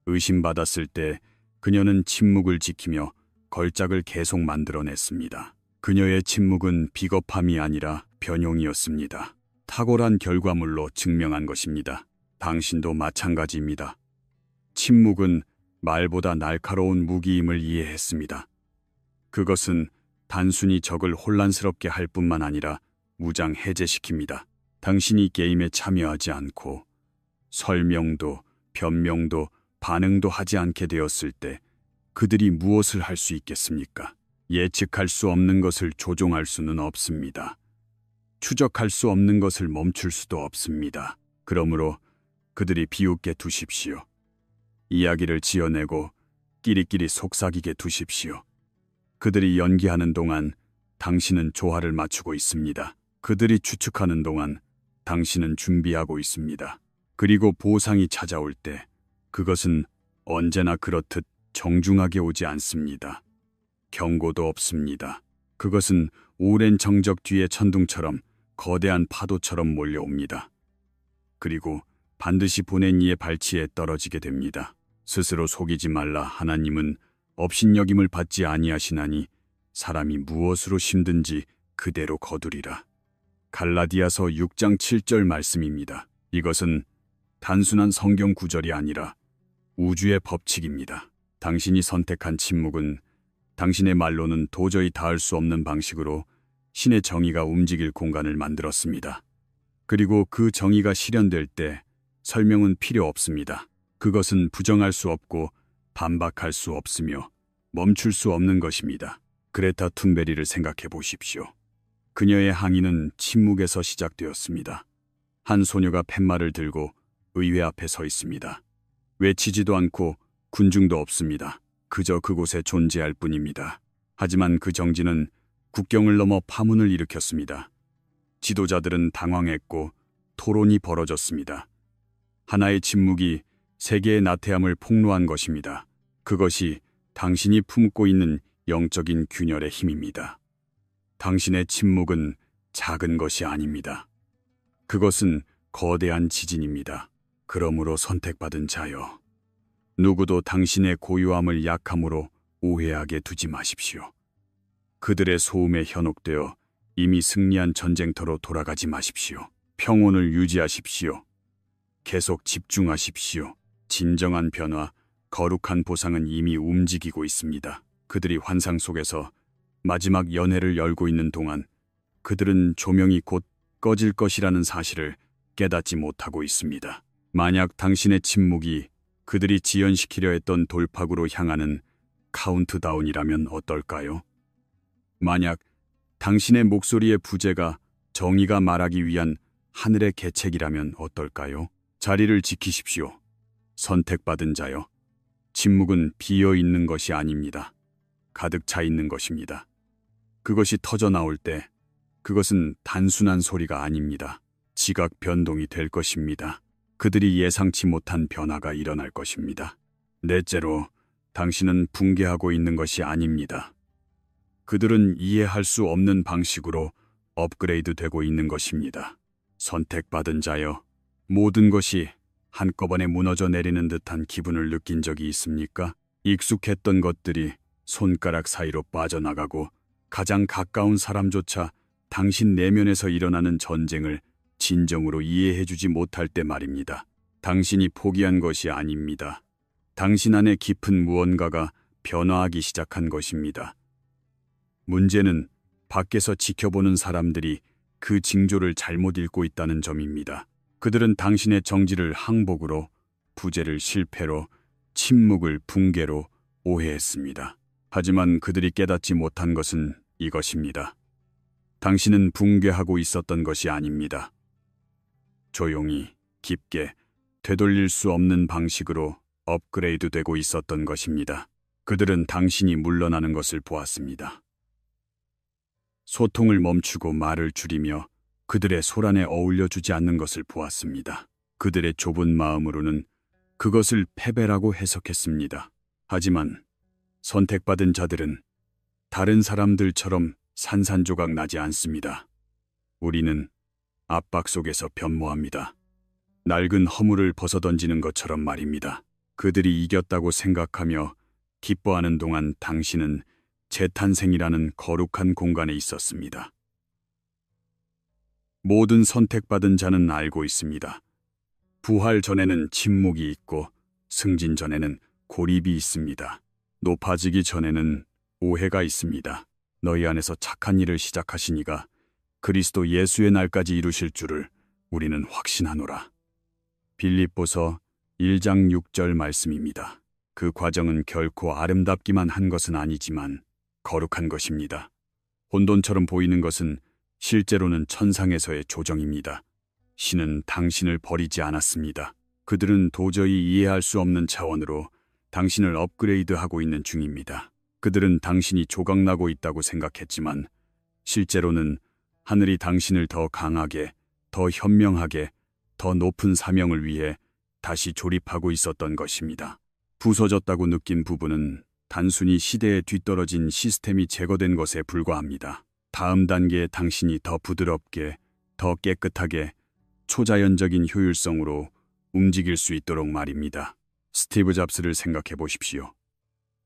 의심받았을 때 그녀는 침묵을 지키며 걸작을 계속 만들어냈습니다. 그녀의 침묵은 비겁함이 아니라 변용이었습니다. 탁월한 결과물로 증명한 것입니다. 당신도 마찬가지입니다. 침묵은 말보다 날카로운 무기임을 이해했습니다. 그것은 단순히 적을 혼란스럽게 할 뿐만 아니라 무장 해제시킵니다. 당신이 게임에 참여하지 않고 설명도 변명도 반응도 하지 않게 되었을 때 그들이 무엇을 할 수 있겠습니까? 예측할 수 없는 것을 조종할 수는 없습니다. 추적할 수 없는 것을 멈출 수도 없습니다. 그러므로 그들이 비웃게 두십시오. 이야기를 지어내고 끼리끼리 속삭이게 두십시오. 그들이 연기하는 동안 당신은 조화를 맞추고 있습니다. 그들이 추측하는 동안 당신은 준비하고 있습니다. 그리고 보상이 찾아올 때 그것은 언제나 그렇듯 정중하게 오지 않습니다. 경고도 없습니다. 그것은 오랜 정적 뒤의 천둥처럼 거대한 파도처럼 몰려옵니다. 그리고 반드시 보낸 이의 발치에 떨어지게 됩니다. 스스로 속이지 말라. 하나님은 업신여김을 받지 아니하시나니 사람이 무엇으로 힘든지 그대로 거두리라. 갈라디아서 6장 7절 말씀입니다. 이것은 단순한 성경 구절이 아니라 우주의 법칙입니다. 당신이 선택한 침묵은 당신의 말로는 도저히 닿을 수 없는 방식으로 신의 정의가 움직일 공간을 만들었습니다. 그리고 그 정의가 실현될 때 설명은 필요 없습니다. 그것은 부정할 수 없고 반박할 수 없으며 멈출 수 없는 것입니다. 그레타 툰베리를 생각해 보십시오. 그녀의 항의는 침묵에서 시작되었습니다. 한 소녀가 팻말을 들고 의회 앞에 서 있습니다. 외치지도 않고 군중도 없습니다. 그저 그곳에 존재할 뿐입니다. 하지만 그 정지는 국경을 넘어 파문을 일으켰습니다. 지도자들은 당황했고 토론이 벌어졌습니다. 하나의 침묵이 세계의 나태함을 폭로한 것입니다. 그것이 당신이 품고 있는 영적인 균열의 힘입니다. 당신의 침묵은 작은 것이 아닙니다. 그것은 거대한 지진입니다. 그러므로 선택받은 자여, 누구도 당신의 고요함을 약함으로 오해하게 두지 마십시오. 그들의 소음에 현혹되어 이미 승리한 전쟁터로 돌아가지 마십시오. 평온을 유지하십시오. 계속 집중하십시오. 진정한 변화, 거룩한 보상은 이미 움직이고 있습니다. 그들이 환상 속에서 마지막 연회를 열고 있는 동안 그들은 조명이 곧 꺼질 것이라는 사실을 깨닫지 못하고 있습니다. 만약 당신의 침묵이 그들이 지연시키려 했던 돌파구로 향하는 카운트다운이라면 어떨까요? 만약 당신의 목소리의 부재가 정의가 말하기 위한 하늘의 계책이라면 어떨까요? 자리를 지키십시오. 선택받은 자여, 침묵은 비어 있는 것이 아닙니다. 가득 차 있는 것입니다. 그것이 터져 나올 때 그것은 단순한 소리가 아닙니다. 지각 변동이 될 것입니다. 그들이 예상치 못한 변화가 일어날 것입니다. 넷째로, 당신은 붕괴하고 있는 것이 아닙니다. 그들은 이해할 수 없는 방식으로 업그레이드 되고 있는 것입니다. 선택받은 자여, 모든 것이 한꺼번에 무너져 내리는 듯한 기분을 느낀 적이 있습니까? 익숙했던 것들이 손가락 사이로 빠져나가고 가장 가까운 사람조차 당신 내면에서 일어나는 전쟁을 진정으로 이해해주지 못할 때 말입니다. 당신이 포기한 것이 아닙니다. 당신 안에 깊은 무언가가 변화하기 시작한 것입니다. 문제는 밖에서 지켜보는 사람들이 그 징조를 잘못 읽고 있다는 점입니다. 그들은 당신의 정지를 항복으로, 부재를 실패로, 침묵을 붕괴로 오해했습니다. 하지만 그들이 깨닫지 못한 것은 이것입니다. 당신은 붕괴하고 있었던 것이 아닙니다. 조용히, 깊게, 되돌릴 수 없는 방식으로 업그레이드 되고 있었던 것입니다. 그들은 당신이 물러나는 것을 보았습니다. 소통을 멈추고 말을 줄이며 그들의 소란에 어울려주지 않는 것을 보았습니다. 그들의 좁은 마음으로는 그것을 패배라고 해석했습니다. 하지만 선택받은 자들은 다른 사람들처럼 산산조각 나지 않습니다. 우리는 압박 속에서 변모합니다. 낡은 허물을 벗어던지는 것처럼 말입니다. 그들이 이겼다고 생각하며 기뻐하는 동안 당신은 재탄생이라는 거룩한 공간에 있었습니다. 모든 선택받은 자는 알고 있습니다. 부활 전에는 침묵이 있고 승진 전에는 고립이 있습니다. 높아지기 전에는 오해가 있습니다. 너희 안에서 착한 일을 시작하신 이가 그리스도 예수의 날까지 이루실 줄을 우리는 확신하노라. 빌립보서 1장 6절 말씀입니다. 그 과정은 결코 아름답기만 한 것은 아니지만 거룩한 것입니다. 혼돈처럼 보이는 것은 실제로는 천상에서의 조정입니다. 신은 당신을 버리지 않았습니다. 그들은 도저히 이해할 수 없는 차원으로 당신을 업그레이드하고 있는 중입니다. 그들은 당신이 조각나고 있다고 생각했지만 실제로는 하늘이 당신을 더 강하게, 더 현명하게, 더 높은 사명을 위해 다시 조립하고 있었던 것입니다. 부서졌다고 느낀 부분은 단순히 시대에 뒤떨어진 시스템이 제거된 것에 불과합니다. 다음 단계에 당신이 더 부드럽게, 더 깨끗하게, 초자연적인 효율성으로 움직일 수 있도록 말입니다. 스티브 잡스를 생각해 보십시오.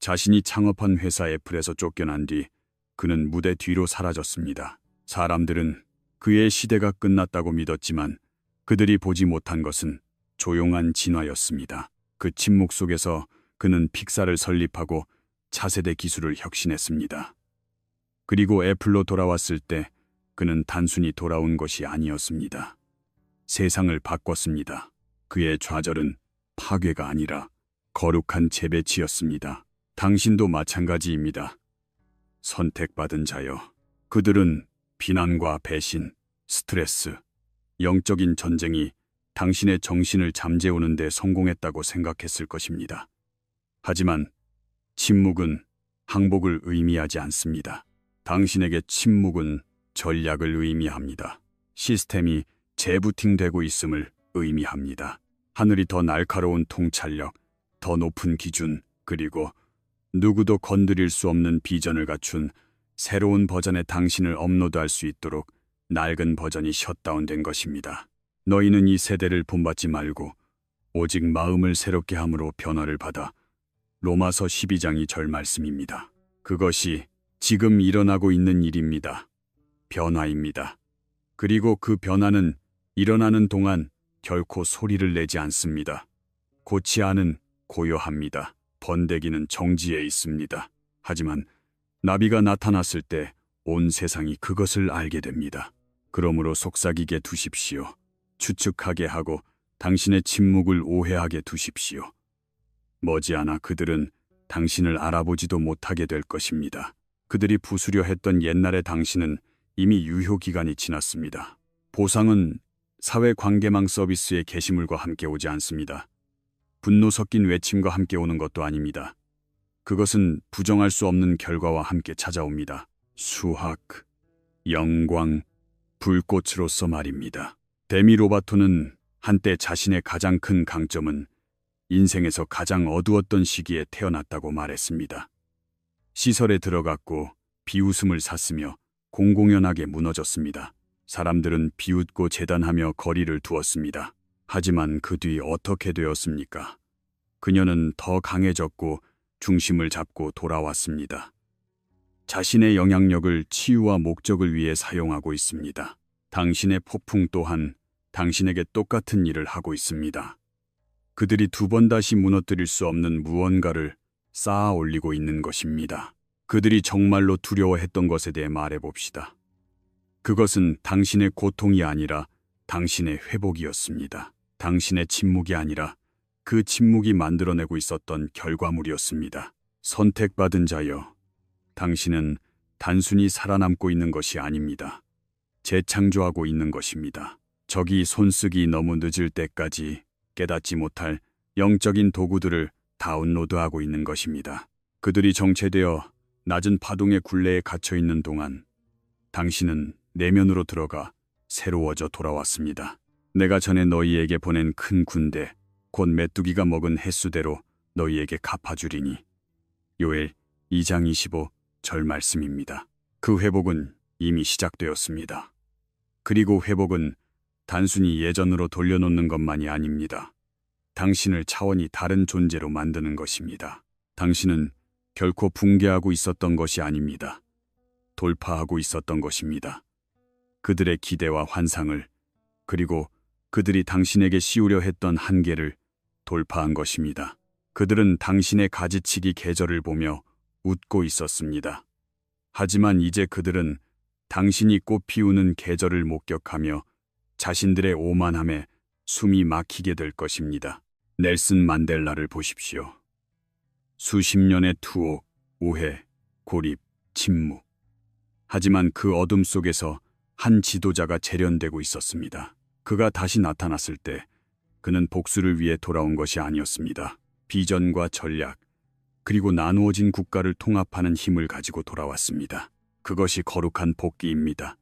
자신이 창업한 회사 애플에서 쫓겨난 뒤 그는 무대 뒤로 사라졌습니다. 사람들은 그의 시대가 끝났다고 믿었지만 그들이 보지 못한 것은 조용한 진화였습니다. 그 침묵 속에서 그는 픽사를 설립하고 차세대 기술을 혁신했습니다. 그리고 애플로 돌아왔을 때 그는 단순히 돌아온 것이 아니었습니다. 세상을 바꿨습니다. 그의 좌절은 파괴가 아니라 거룩한 재배치였습니다. 당신도 마찬가지입니다. 선택받은 자여. 그들은 비난과 배신, 스트레스, 영적인 전쟁이 당신의 정신을 잠재우는 데 성공했다고 생각했을 것입니다. 하지만 침묵은 항복을 의미하지 않습니다. 당신에게 침묵은 전략을 의미합니다. 시스템이 재부팅되고 있음을 의미합니다. 하늘이 더 날카로운 통찰력, 더 높은 기준, 그리고 누구도 건드릴 수 없는 비전을 갖춘 새로운 버전의 당신을 업로드할 수 있도록 낡은 버전이 셧다운된 것입니다. 너희는 이 세대를 본받지 말고 오직 마음을 새롭게 함으로 변화를 받아. 로마서 12장이 절 말씀입니다. 그것이 지금 일어나고 있는 일입니다. 변화입니다. 그리고 그 변화는 일어나는 동안 결코 소리를 내지 않습니다. 고치아는 고요합니다. 번데기는 정지해 있습니다. 하지만 나비가 나타났을 때 온 세상이 그것을 알게 됩니다. 그러므로 속삭이게 두십시오. 추측하게 하고 당신의 침묵을 오해하게 두십시오. 머지않아 그들은 당신을 알아보지도 못하게 될 것입니다. 그들이 부수려 했던 옛날의 당신은 이미 유효기간이 지났습니다. 보상은 사회관계망 서비스의 게시물과 함께 오지 않습니다. 분노 섞인 외침과 함께 오는 것도 아닙니다. 그것은 부정할 수 없는 결과와 함께 찾아옵니다. 수학, 영광, 불꽃으로서 말입니다. 데미 로바토는 한때 자신의 가장 큰 강점은 인생에서 가장 어두웠던 시기에 태어났다고 말했습니다. 시설에 들어갔고 비웃음을 샀으며 공공연하게 무너졌습니다. 사람들은 비웃고 재단하며 거리를 두었습니다. 하지만 그 뒤 어떻게 되었습니까? 그녀는 더 강해졌고 중심을 잡고 돌아왔습니다. 자신의 영향력을 치유와 목적을 위해 사용하고 있습니다. 당신의 폭풍 또한 당신에게 똑같은 일을 하고 있습니다. 그들이 두 번 다시 무너뜨릴 수 없는 무언가를 쌓아 올리고 있는 것입니다. 그들이 정말로 두려워했던 것에 대해 말해봅시다. 그것은 당신의 고통이 아니라 당신의 회복이었습니다. 당신의 침묵이 아니라 그 침묵이 만들어내고 있었던 결과물이었습니다. 선택받은 자여, 당신은 단순히 살아남고 있는 것이 아닙니다. 재창조하고 있는 것입니다. 적이 손쓰기 너무 늦을 때까지 깨닫지 못할 영적인 도구들을 다운로드하고 있는 것입니다. 그들이 정체되어 낮은 파동의 굴레에 갇혀 있는 동안 당신은 내면으로 들어가 새로워져 돌아왔습니다. 내가 전에 너희에게 보낸 큰 군대, 곧 메뚜기가 먹은 횟수대로 너희에게 갚아주리니. 요엘 2장 25절 말씀입니다. 그 회복은 이미 시작되었습니다. 그리고 회복은 단순히 예전으로 돌려놓는 것만이 아닙니다. 당신을 차원이 다른 존재로 만드는 것입니다. 당신은 결코 붕괴하고 있었던 것이 아닙니다. 돌파하고 있었던 것입니다. 그들의 기대와 환상을, 그리고 그들이 당신에게 씌우려 했던 한계를 돌파한 것입니다. 그들은 당신의 가지치기 계절을 보며 웃고 있었습니다. 하지만 이제 그들은 당신이 꽃 피우는 계절을 목격하며 자신들의 오만함에 숨이 막히게 될 것입니다. 넬슨 만델라를 보십시오. 수십 년의 투옥, 오해, 고립, 침묵. 하지만 그 어둠 속에서 한 지도자가 재련되고 있었습니다. 그가 다시 나타났을 때 그는 복수를 위해 돌아온 것이 아니었습니다. 비전과 전략, 그리고 나누어진 국가를 통합하는 힘을 가지고 돌아왔습니다. 그것이 거룩한 복귀입니다.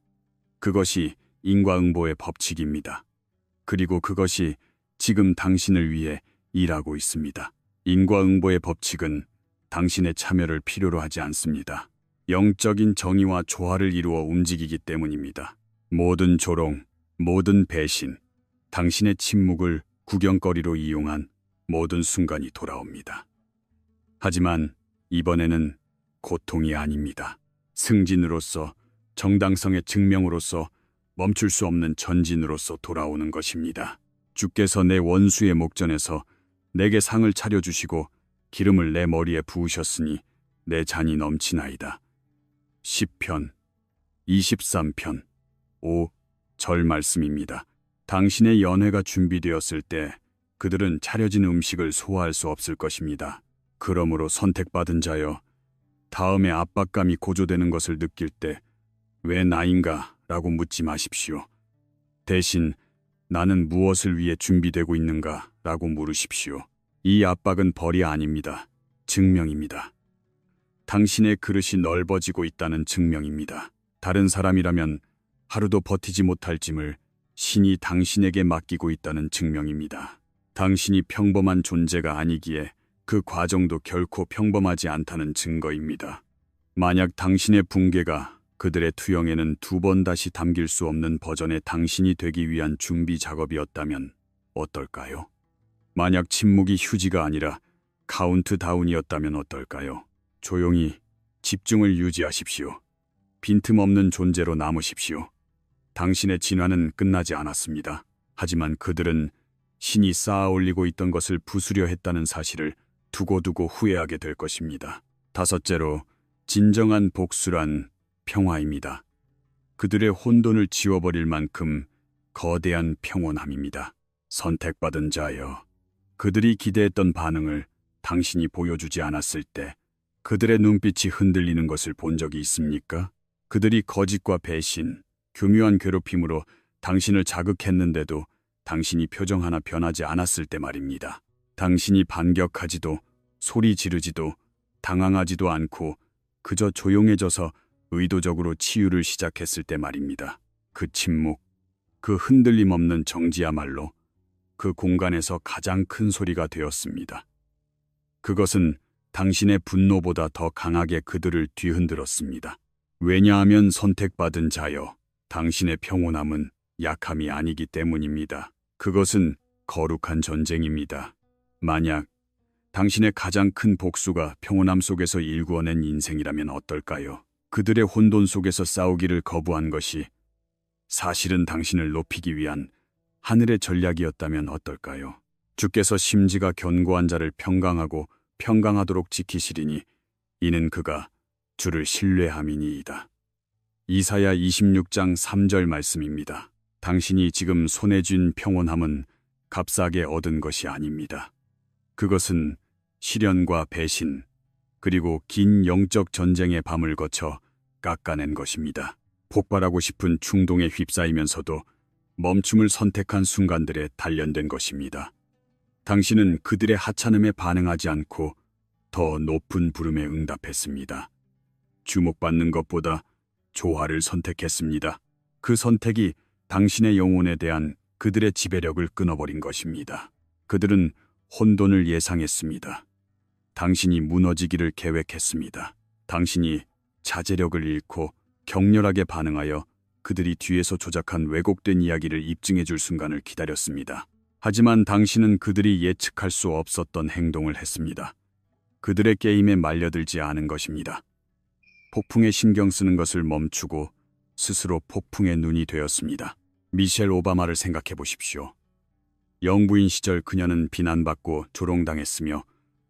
그것이 인과응보의 법칙입니다. 그리고 그것이 지금 당신을 위해 일하고 있습니다. 인과응보의 법칙은 당신의 참여를 필요로 하지 않습니다. 영적인 정의와 조화를 이루어 움직이기 때문입니다. 모든 조롱, 모든 배신, 당신의 침묵을 구경거리로 이용한 모든 순간이 돌아옵니다. 하지만 이번에는 고통이 아닙니다. 승진으로서, 정당성의 증명으로서, 멈출 수 없는 전진으로서 돌아오는 것입니다. 주께서 내 원수의 목전에서 내게 상을 차려주시고 기름을 내 머리에 부으셨으니 내 잔이 넘치나이다. 시편 23편 5절 말씀입니다. 당신의 연회가 준비되었을 때 그들은 차려진 음식을 소화할 수 없을 것입니다. 그러므로 선택받은 자여, 다음에 압박감이 고조되는 것을 느낄 때 왜 나인가? 라고 묻지 마십시오. 대신 나는 무엇을 위해 준비되고 있는가? 라고 물으십시오. 이 압박은 벌이 아닙니다. 증명입니다. 당신의 그릇이 넓어지고 있다는 증명입니다. 다른 사람이라면 하루도 버티지 못할 짐을 신이 당신에게 맡기고 있다는 증명입니다. 당신이 평범한 존재가 아니기에 그 과정도 결코 평범하지 않다는 증거입니다. 만약 당신의 붕괴가 그들의 투영에는 두 번 다시 담길 수 없는 버전의 당신이 되기 위한 준비 작업이었다면 어떨까요? 만약 침묵이 휴지가 아니라 카운트다운이었다면 어떨까요? 조용히 집중을 유지하십시오. 빈틈없는 존재로 남으십시오. 당신의 진화는 끝나지 않았습니다. 하지만 그들은 신이 쌓아 올리고 있던 것을 부수려 했다는 사실을 두고두고 후회하게 될 것입니다. 다섯째로, 진정한 복수란 평화입니다. 그들의 혼돈을 지워버릴 만큼 거대한 평온함입니다. 선택받은 자여, 그들이 기대했던 반응을 당신이 보여주지 않았을 때 그들의 눈빛이 흔들리는 것을 본 적이 있습니까? 그들이 거짓과 배신, 교묘한 괴롭힘으로 당신을 자극했는데도 당신이 표정 하나 변하지 않았을 때 말입니다. 당신이 반격하지도 소리 지르지도 당황하지도 않고 그저 조용해져서 의도적으로 치유를 시작했을 때 말입니다. 그 침묵, 그 흔들림 없는 정지야말로 그 공간에서 가장 큰 소리가 되었습니다. 그것은 당신의 분노보다 더 강하게 그들을 뒤흔들었습니다. 왜냐하면 선택받은 자여, 당신의 평온함은 약함이 아니기 때문입니다. 그것은 거룩한 전쟁입니다. 만약 당신의 가장 큰 복수가 평온함 속에서 일구어낸 인생이라면 어떨까요? 그들의 혼돈 속에서 싸우기를 거부한 것이 사실은 당신을 높이기 위한 하늘의 전략이었다면 어떨까요? 주께서 심지가 견고한 자를 평강하고 평강하도록 지키시리니 이는 그가 주를 신뢰함이니이다. 이사야 26장 3절 말씀입니다. 당신이 지금 손에 쥔 평온함은 값싸게 얻은 것이 아닙니다. 그것은 시련과 배신, 그리고 긴 영적 전쟁의 밤을 거쳐 깎아낸 것입니다. 폭발하고 싶은 충동에 휩싸이면서도 멈춤을 선택한 순간들에 단련된 것입니다. 당신은 그들의 하찮음에 반응하지 않고 더 높은 부름에 응답했습니다. 주목받는 것보다 조화를 선택했습니다. 그 선택이 당신의 영혼에 대한 그들의 지배력을 끊어버린 것입니다. 그들은 혼돈을 예상했습니다. 당신이 무너지기를 계획했습니다. 당신이 자제력을 잃고 격렬하게 반응하여 그들이 뒤에서 조작한 왜곡된 이야기를 입증해 줄 순간을 기다렸습니다. 하지만 당신은 그들이 예측할 수 없었던 행동을 했습니다. 그들의 게임에 말려들지 않은 것입니다. 폭풍에 신경 쓰는 것을 멈추고 스스로 폭풍의 눈이 되었습니다. 미셸 오바마를 생각해 보십시오. 영부인 시절 그녀는 비난받고 조롱당했으며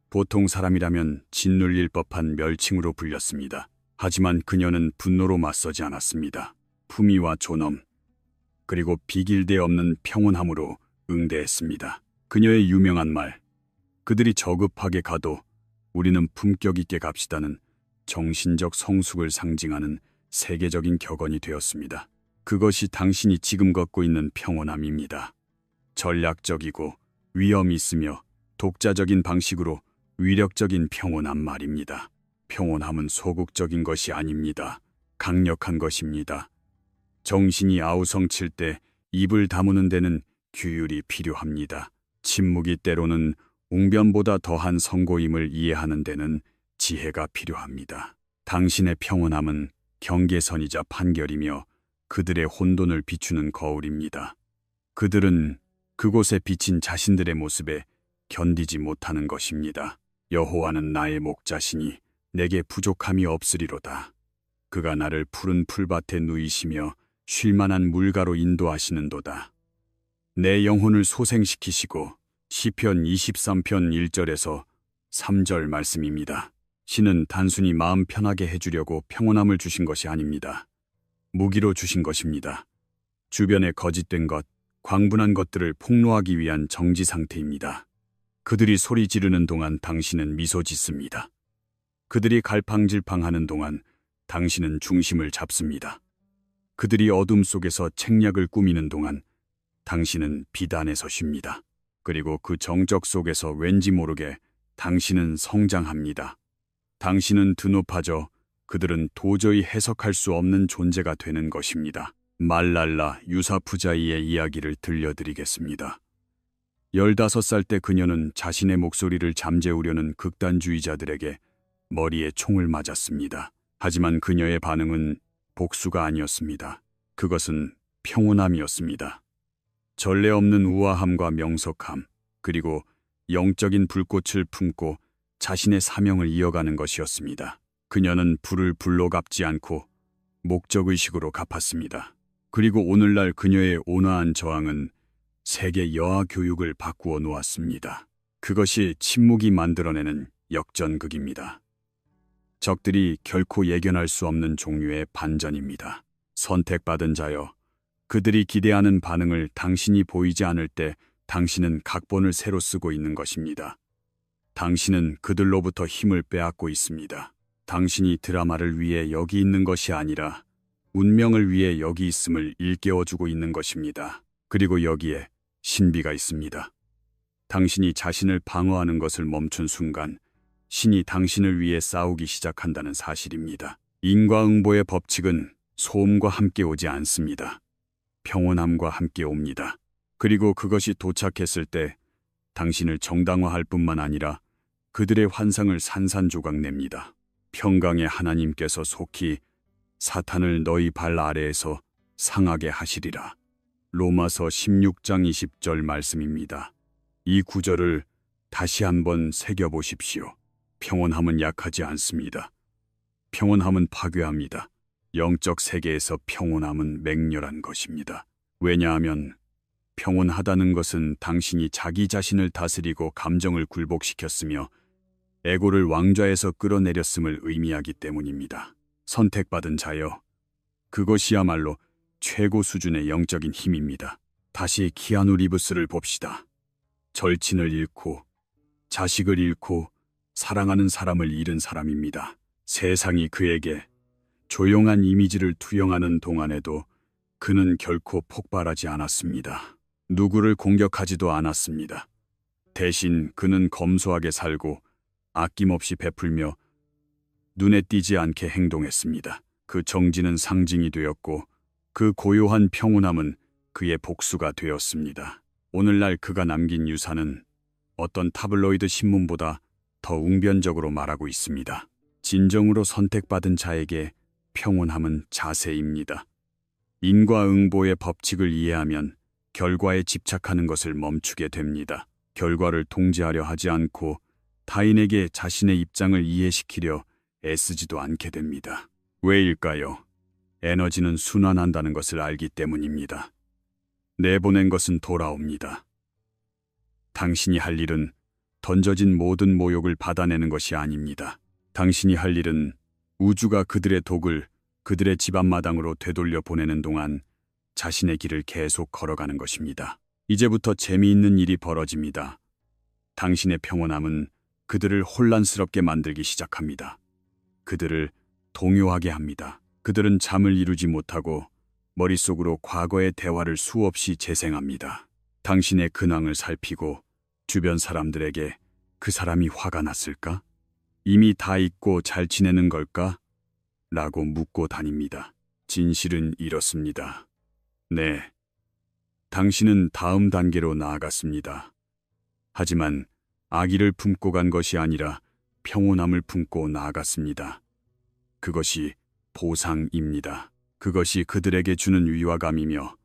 보통 사람이라면 짓눌릴 법한 멸칭으로 불렸습니다. 하지만 그녀는 분노로 맞서지 않았습니다. 품위와 존엄, 그리고 비길대 없는 평온함으로 응대했습니다. 그녀의 유명한 말, 그들이 저급하게 가도 우리는 품격 있게 갑시다는 정신적 성숙을 상징하는 세계적인 격언이 되었습니다. 그것이 당신이 지금 걷고 있는 평온함입니다. 전략적이고 위험 있으며 독자적인 방식으로 위력적인 평온함 말입니다. 평온함은 소극적인 것이 아닙니다. 강력한 것입니다. 정신이 아우성칠 때 입을 다무는 데는 규율이 필요합니다. 침묵이 때로는 웅변보다 더한 선고임을 이해하는 데는 지혜가 필요합니다. 당신의 평온함은 경계선이자 판결이며 그들의 혼돈을 비추는 거울입니다. 그들은 그곳에 비친 자신들의 모습에 견디지 못하는 것입니다. 여호와는 나의 목자시니 내게 부족함이 없으리로다. 그가 나를 푸른 풀밭에 누이시며 쉴만한 물가로 인도하시는도다. 내 영혼을 소생시키시고 시편 23편 1절에서 3절 말씀입니다. 신은 단순히 마음 편하게 해주려고 평온함을 주신 것이 아닙니다. 무기로 주신 것입니다. 주변에 거짓된 것, 광분한 것들을 폭로하기 위한 정지 상태입니다. 그들이 소리 지르는 동안 당신은 미소 짓습니다. 그들이 갈팡질팡하는 동안 당신은 중심을 잡습니다. 그들이 어둠 속에서 책략을 꾸미는 동안 당신은 비단에서 쉽니다. 그리고 그 정적 속에서 왠지 모르게 당신은 성장합니다. 당신은 드높아져 그들은 도저히 해석할 수 없는 존재가 되는 것입니다. 말랄라 유사푸자이의 이야기를 들려드리겠습니다. 15살 때 그녀는 자신의 목소리를 잠재우려는 극단주의자들에게 머리에 총을 맞았습니다. 하지만 그녀의 반응은 복수가 아니었습니다. 그것은 평온함이었습니다. 전례 없는 우아함과 명석함, 그리고 영적인 불꽃을 품고 자신의 사명을 이어가는 것이었습니다. 그녀는 불을 불로 갚지 않고 목적의식으로 갚았습니다. 그리고 오늘날 그녀의 온화한 저항은 세계 여아 교육을 바꾸어 놓았습니다. 그것이 침묵이 만들어내는 역전극입니다. 적들이 결코 예견할 수 없는 종류의 반전입니다. 선택받은 자여, 그들이 기대하는 반응을 당신이 보이지 않을 때 당신은 각본을 새로 쓰고 있는 것입니다. 당신은 그들로부터 힘을 빼앗고 있습니다. 당신이 드라마를 위해 여기 있는 것이 아니라 운명을 위해 여기 있음을 일깨워주고 있는 것입니다. 그리고 여기에 신비가 있습니다. 당신이 자신을 방어하는 것을 멈춘 순간 신이 당신을 위해 싸우기 시작한다는 사실입니다. 인과응보의 법칙은 소음과 함께 오지 않습니다. 평온함과 함께 옵니다. 그리고 그것이 도착했을 때 당신을 정당화할 뿐만 아니라 그들의 환상을 산산조각 냅니다. 평강의 하나님께서 속히 사탄을 너희 발 아래에서 상하게 하시리라. 로마서 16장 20절 말씀입니다. 이 구절을 다시 한번 새겨보십시오. 평온함은 약하지 않습니다. 평온함은 파괴합니다. 영적 세계에서 평온함은 맹렬한 것입니다. 왜냐하면 평온하다는 것은 당신이 자기 자신을 다스리고 감정을 굴복시켰으며 에고를 왕좌에서 끌어내렸음을 의미하기 때문입니다. 선택받은 자여, 그것이야말로 최고 수준의 영적인 힘입니다. 다시 키아누 리브스를 봅시다. 절친을 잃고 자식을 잃고 사랑하는 사람을 잃은 사람입니다. 세상이 그에게 조용한 이미지를 투영하는 동안에도 그는 결코 폭발하지 않았습니다. 누구를 공격하지도 않았습니다. 대신 그는 검소하게 살고 아낌없이 베풀며 눈에 띄지 않게 행동했습니다. 그 정지는 상징이 되었고 그 고요한 평온함은 그의 복수가 되었습니다. 오늘날 그가 남긴 유산은 어떤 타블로이드 신문보다 더 웅변적으로 말하고 있습니다. 진정으로 선택받은 자에게 평온함은 자세입니다. 인과응보의 법칙을 이해하면 결과에 집착하는 것을 멈추게 됩니다. 결과를 통제하려 하지 않고 타인에게 자신의 입장을 이해시키려 애쓰지도 않게 됩니다. 왜일까요? 에너지는 순환한다는 것을 알기 때문입니다. 내보낸 것은 돌아옵니다. 당신이 할 일은 던져진 모든 모욕을 받아내는 것이 아닙니다. 당신이 할 일은 우주가 그들의 독을 그들의 집 앞마당으로 되돌려 보내는 동안 자신의 길을 계속 걸어가는 것입니다. 이제부터 재미있는 일이 벌어집니다. 당신의 평온함은 그들을 혼란스럽게 만들기 시작합니다. 그들을 동요하게 합니다. 그들은 잠을 이루지 못하고 머릿속으로 과거의 대화를 수없이 재생합니다. 당신의 근황을 살피고 주변 사람들에게 그 사람이 화가 났을까? 이미 다 잊고 잘 지내는 걸까? 라고 묻고 다닙니다. 진실은 이렇습니다. 네. 당신은 다음 단계로 나아갔습니다. 하지만 악의를 품고 간 것이 아니라 평온함을 품고 나아갔습니다. 그것이 보상입니다. 그것이 그들에게 주는 위화감이며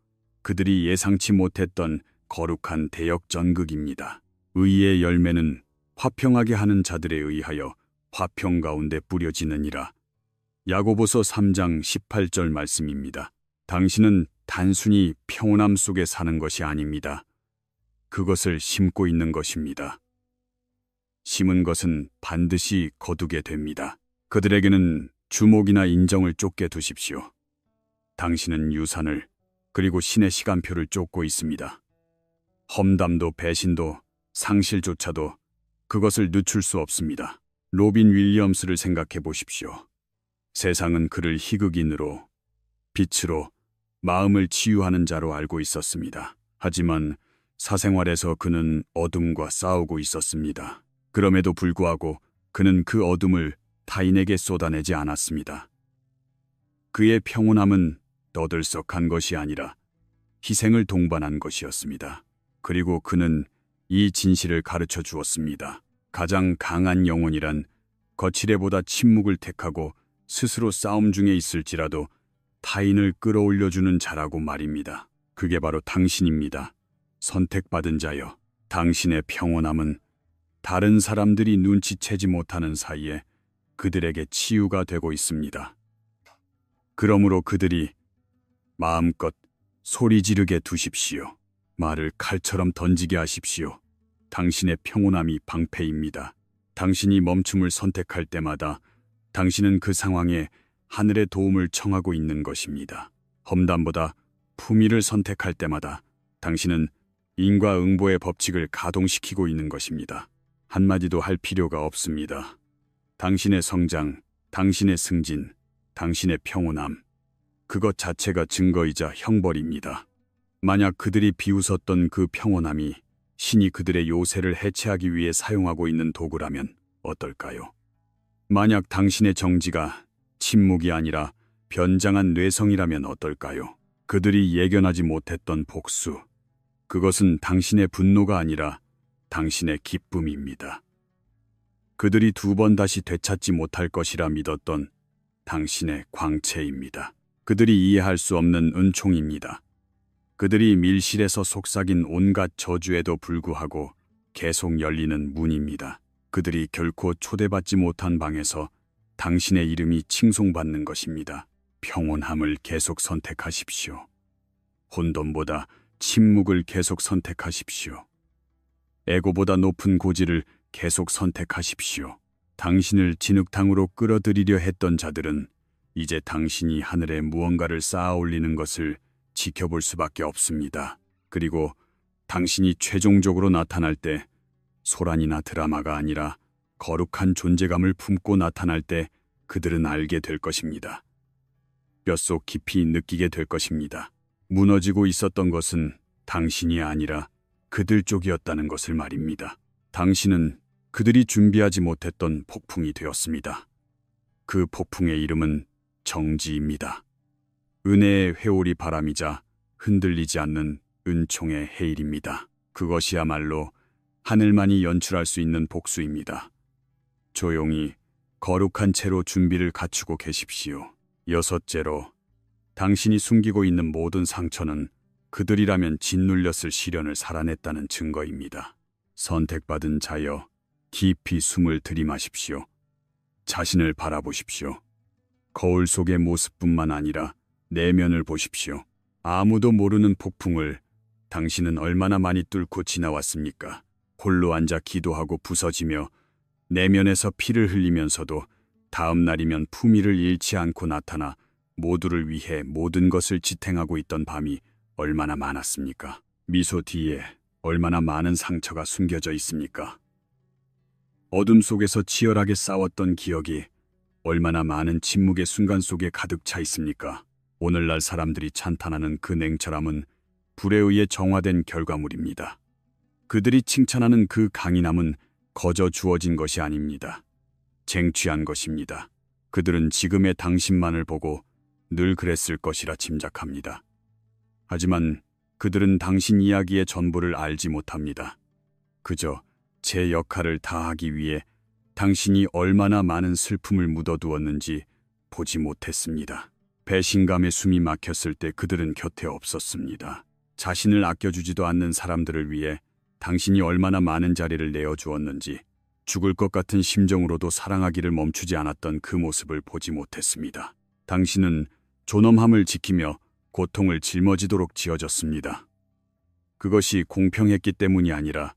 그들이 예상치 못했던 거룩한 대역전극입니다. 의의 열매는 화평하게 하는 자들에 의하여 화평 가운데 뿌려지느니라. 야고보서 3장 18절 말씀입니다. 당신은 단순히 평온함 속에 사는 것이 아닙니다. 그것을 심고 있는 것입니다. 심은 것은 반드시 거두게 됩니다. 그들에게는 주목이나 인정을 쫓게 두십시오. 당신은 유산을 그리고 신의 시간표를 쫓고 있습니다. 험담도 배신도 상실조차도 그것을 늦출 수 없습니다. 로빈 윌리엄스를 생각해 보십시오. 세상은 그를 희극인으로, 빛으로, 마음을 치유하는 자로 알고 있었습니다. 하지만 사생활에서 그는 어둠과 싸우고 있었습니다. 그럼에도 불구하고 그는 그 어둠을 타인에게 쏟아내지 않았습니다. 그의 평온함은 떠들썩한 것이 아니라 희생을 동반한 것이었습니다. 그리고 그는 이 진실을 가르쳐 주었습니다. 가장 강한 영혼이란 거칠애보다 침묵을 택하고 스스로 싸움 중에 있을지라도 타인을 끌어올려주는 자라고 말입니다. 그게 바로 당신입니다. 선택받은 자여. 당신의 평온함은 다른 사람들이 눈치채지 못하는 사이에 그들에게 치유가 되고 있습니다. 그러므로 그들이 마음껏 소리 지르게 두십시오. 말을 칼처럼 던지게 하십시오. 당신의 평온함이 방패입니다. 당신이 멈춤을 선택할 때마다 당신은 그 상황에 하늘의 도움을 청하고 있는 것입니다. 험담보다 품위를 선택할 때마다 당신은 인과응보의 법칙을 가동시키고 있는 것입니다. 한마디도 할 필요가 없습니다. 당신의 성장, 당신의 승진, 당신의 평온함, 그것 자체가 증거이자 형벌입니다. 만약 그들이 비웃었던 그 평온함이 신이 그들의 요새를 해체하기 위해 사용하고 있는 도구라면 어떨까요? 만약 당신의 정지가 침묵이 아니라 변장한 뇌성이라면 어떨까요? 그들이 예견하지 못했던 복수, 그것은 당신의 분노가 아니라 당신의 기쁨입니다. 그들이 두 번 다시 되찾지 못할 것이라 믿었던 당신의 광채입니다. 그들이 이해할 수 없는 은총입니다. 그들이 밀실에서 속삭인 온갖 저주에도 불구하고 계속 열리는 문입니다. 그들이 결코 초대받지 못한 방에서 당신의 이름이 칭송받는 것입니다. 평온함을 계속 선택하십시오. 혼돈보다 침묵을 계속 선택하십시오. 에고보다 높은 고지를 계속 선택하십시오. 당신을 진흙탕으로 끌어들이려 했던 자들은 이제 당신이 하늘에 무언가를 쌓아 올리는 것을 지켜볼 수밖에 없습니다. 그리고 당신이 최종적으로 나타날 때 소란이나 드라마가 아니라 거룩한 존재감을 품고 나타날 때 그들은 알게 될 것입니다. 뼛속 깊이 느끼게 될 것입니다. 무너지고 있었던 것은 당신이 아니라 그들 쪽이었다는 것을 말입니다. 당신은 그들이 준비하지 못했던 폭풍이 되었습니다. 그 폭풍의 이름은 정지입니다. 은혜의 회오리 바람이자 흔들리지 않는 은총의 해일입니다. 그것이야말로 하늘만이 연출할 수 있는 복수입니다. 조용히 거룩한 채로 준비를 갖추고 계십시오. 여섯째로, 당신이 숨기고 있는 모든 상처는 그들이라면 짓눌렸을 시련을 살아냈다는 증거입니다. 선택받은 자여, 깊이 숨을 들이마십시오. 자신을 바라보십시오. 거울 속의 모습뿐만 아니라 내면을 보십시오. 아무도 모르는 폭풍을 당신은 얼마나 많이 뚫고 지나왔습니까? 홀로 앉아 기도하고 부서지며 내면에서 피를 흘리면서도 다음 날이면 품위를 잃지 않고 나타나 모두를 위해 모든 것을 지탱하고 있던 밤이 얼마나 많았습니까? 미소 뒤에 얼마나 많은 상처가 숨겨져 있습니까? 어둠 속에서 치열하게 싸웠던 기억이 얼마나 많은 침묵의 순간 속에 가득 차 있습니까? 오늘날 사람들이 찬탄하는 그 냉철함은 불에 의해 정화된 결과물입니다. 그들이 칭찬하는 그 강인함은 거저 주어진 것이 아닙니다. 쟁취한 것입니다. 그들은 지금의 당신만을 보고 늘 그랬을 것이라 짐작합니다. 하지만 그들은 당신 이야기의 전부를 알지 못합니다. 그저 제 역할을 다하기 위해 당신이 얼마나 많은 슬픔을 묻어두었는지 보지 못했습니다. 배신감에 숨이 막혔을 때 그들은 곁에 없었습니다. 자신을 아껴주지도 않는 사람들을 위해 당신이 얼마나 많은 자리를 내어주었는지 죽을 것 같은 심정으로도 사랑하기를 멈추지 않았던 그 모습을 보지 못했습니다. 당신은 존엄함을 지키며 고통을 짊어지도록 지어졌습니다. 그것이 공평했기 때문이 아니라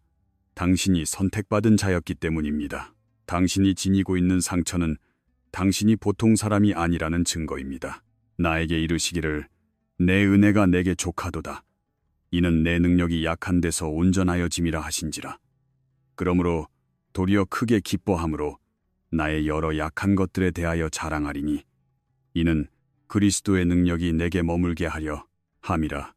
당신이 선택받은 자였기 때문입니다. 당신이 지니고 있는 상처는 당신이 보통 사람이 아니라는 증거입니다. 나에게 이르시기를 내 은혜가 내게 족하도다. 이는 내 능력이 약한 데서 온전하여 짐이라 하신지라. 그러므로 도리어 크게 기뻐함으로 나의 여러 약한 것들에 대하여 자랑하리니 이는 그리스도의 능력이 내게 머물게 하려 함이라.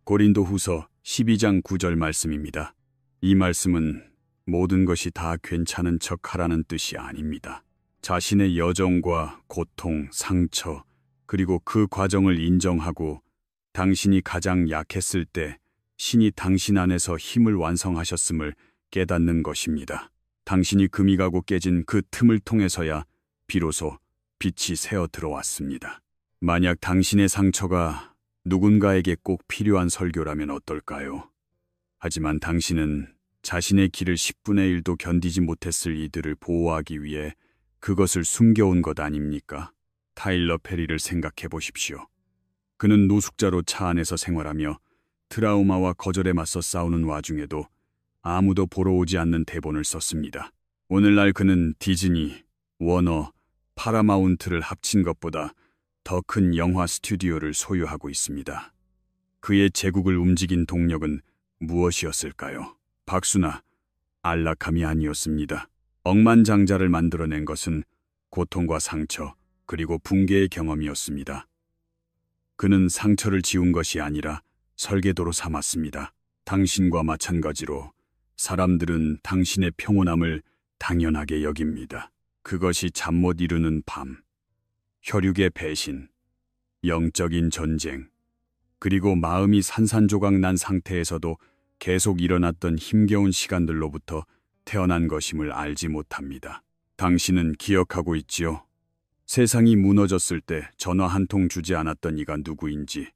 고린도후서 12장 9절 말씀입니다. 이 말씀은 모든 것이 다 괜찮은 척하라는 뜻이 아닙니다. 자신의 여정과 고통, 상처, 그리고 그 과정을 인정하고 당신이 가장 약했을 때 신이 당신 안에서 힘을 완성하셨음을 깨닫는 것입니다. 당신이 금이 가고 깨진 그 틈을 통해서야 비로소 빛이 새어 들어왔습니다. 만약 당신의 상처가 누군가에게 꼭 필요한 설교라면 어떨까요? 하지만 당신은 자신의 길을 10분의 1도 견디지 못했을 이들을 보호하기 위해 그것을 숨겨온 것 아닙니까? 타일러 페리를 생각해 보십시오. 그는 노숙자로 차 안에서 생활하며 트라우마와 거절에 맞서 싸우는 와중에도 아무도 보러 오지 않는 대본을 썼습니다. 오늘날 그는 디즈니, 워너, 파라마운트를 합친 것보다 더 큰 영화 스튜디오를 소유하고 있습니다. 그의 제국을 움직인 동력은 무엇이었을까요? 박수나 안락함이 아니었습니다. 억만장자를 만들어낸 것은 고통과 상처, 그리고 붕괴의 경험이었습니다. 그는 상처를 지운 것이 아니라 설계도로 삼았습니다. 당신과 마찬가지로 사람들은 당신의 평온함을 당연하게 여깁니다. 그것이 잠 못 이루는 밤, 혈육의 배신, 영적인 전쟁, 그리고 마음이 산산조각 난 상태에서도 계속 일어났던 힘겨운 시간들로부터 태어난 것임을 알지 못합니다. 당신은 기억하고 있지요? 세상이 무너졌을 때 전화 한 통 주지 않았던 이가 누구인지,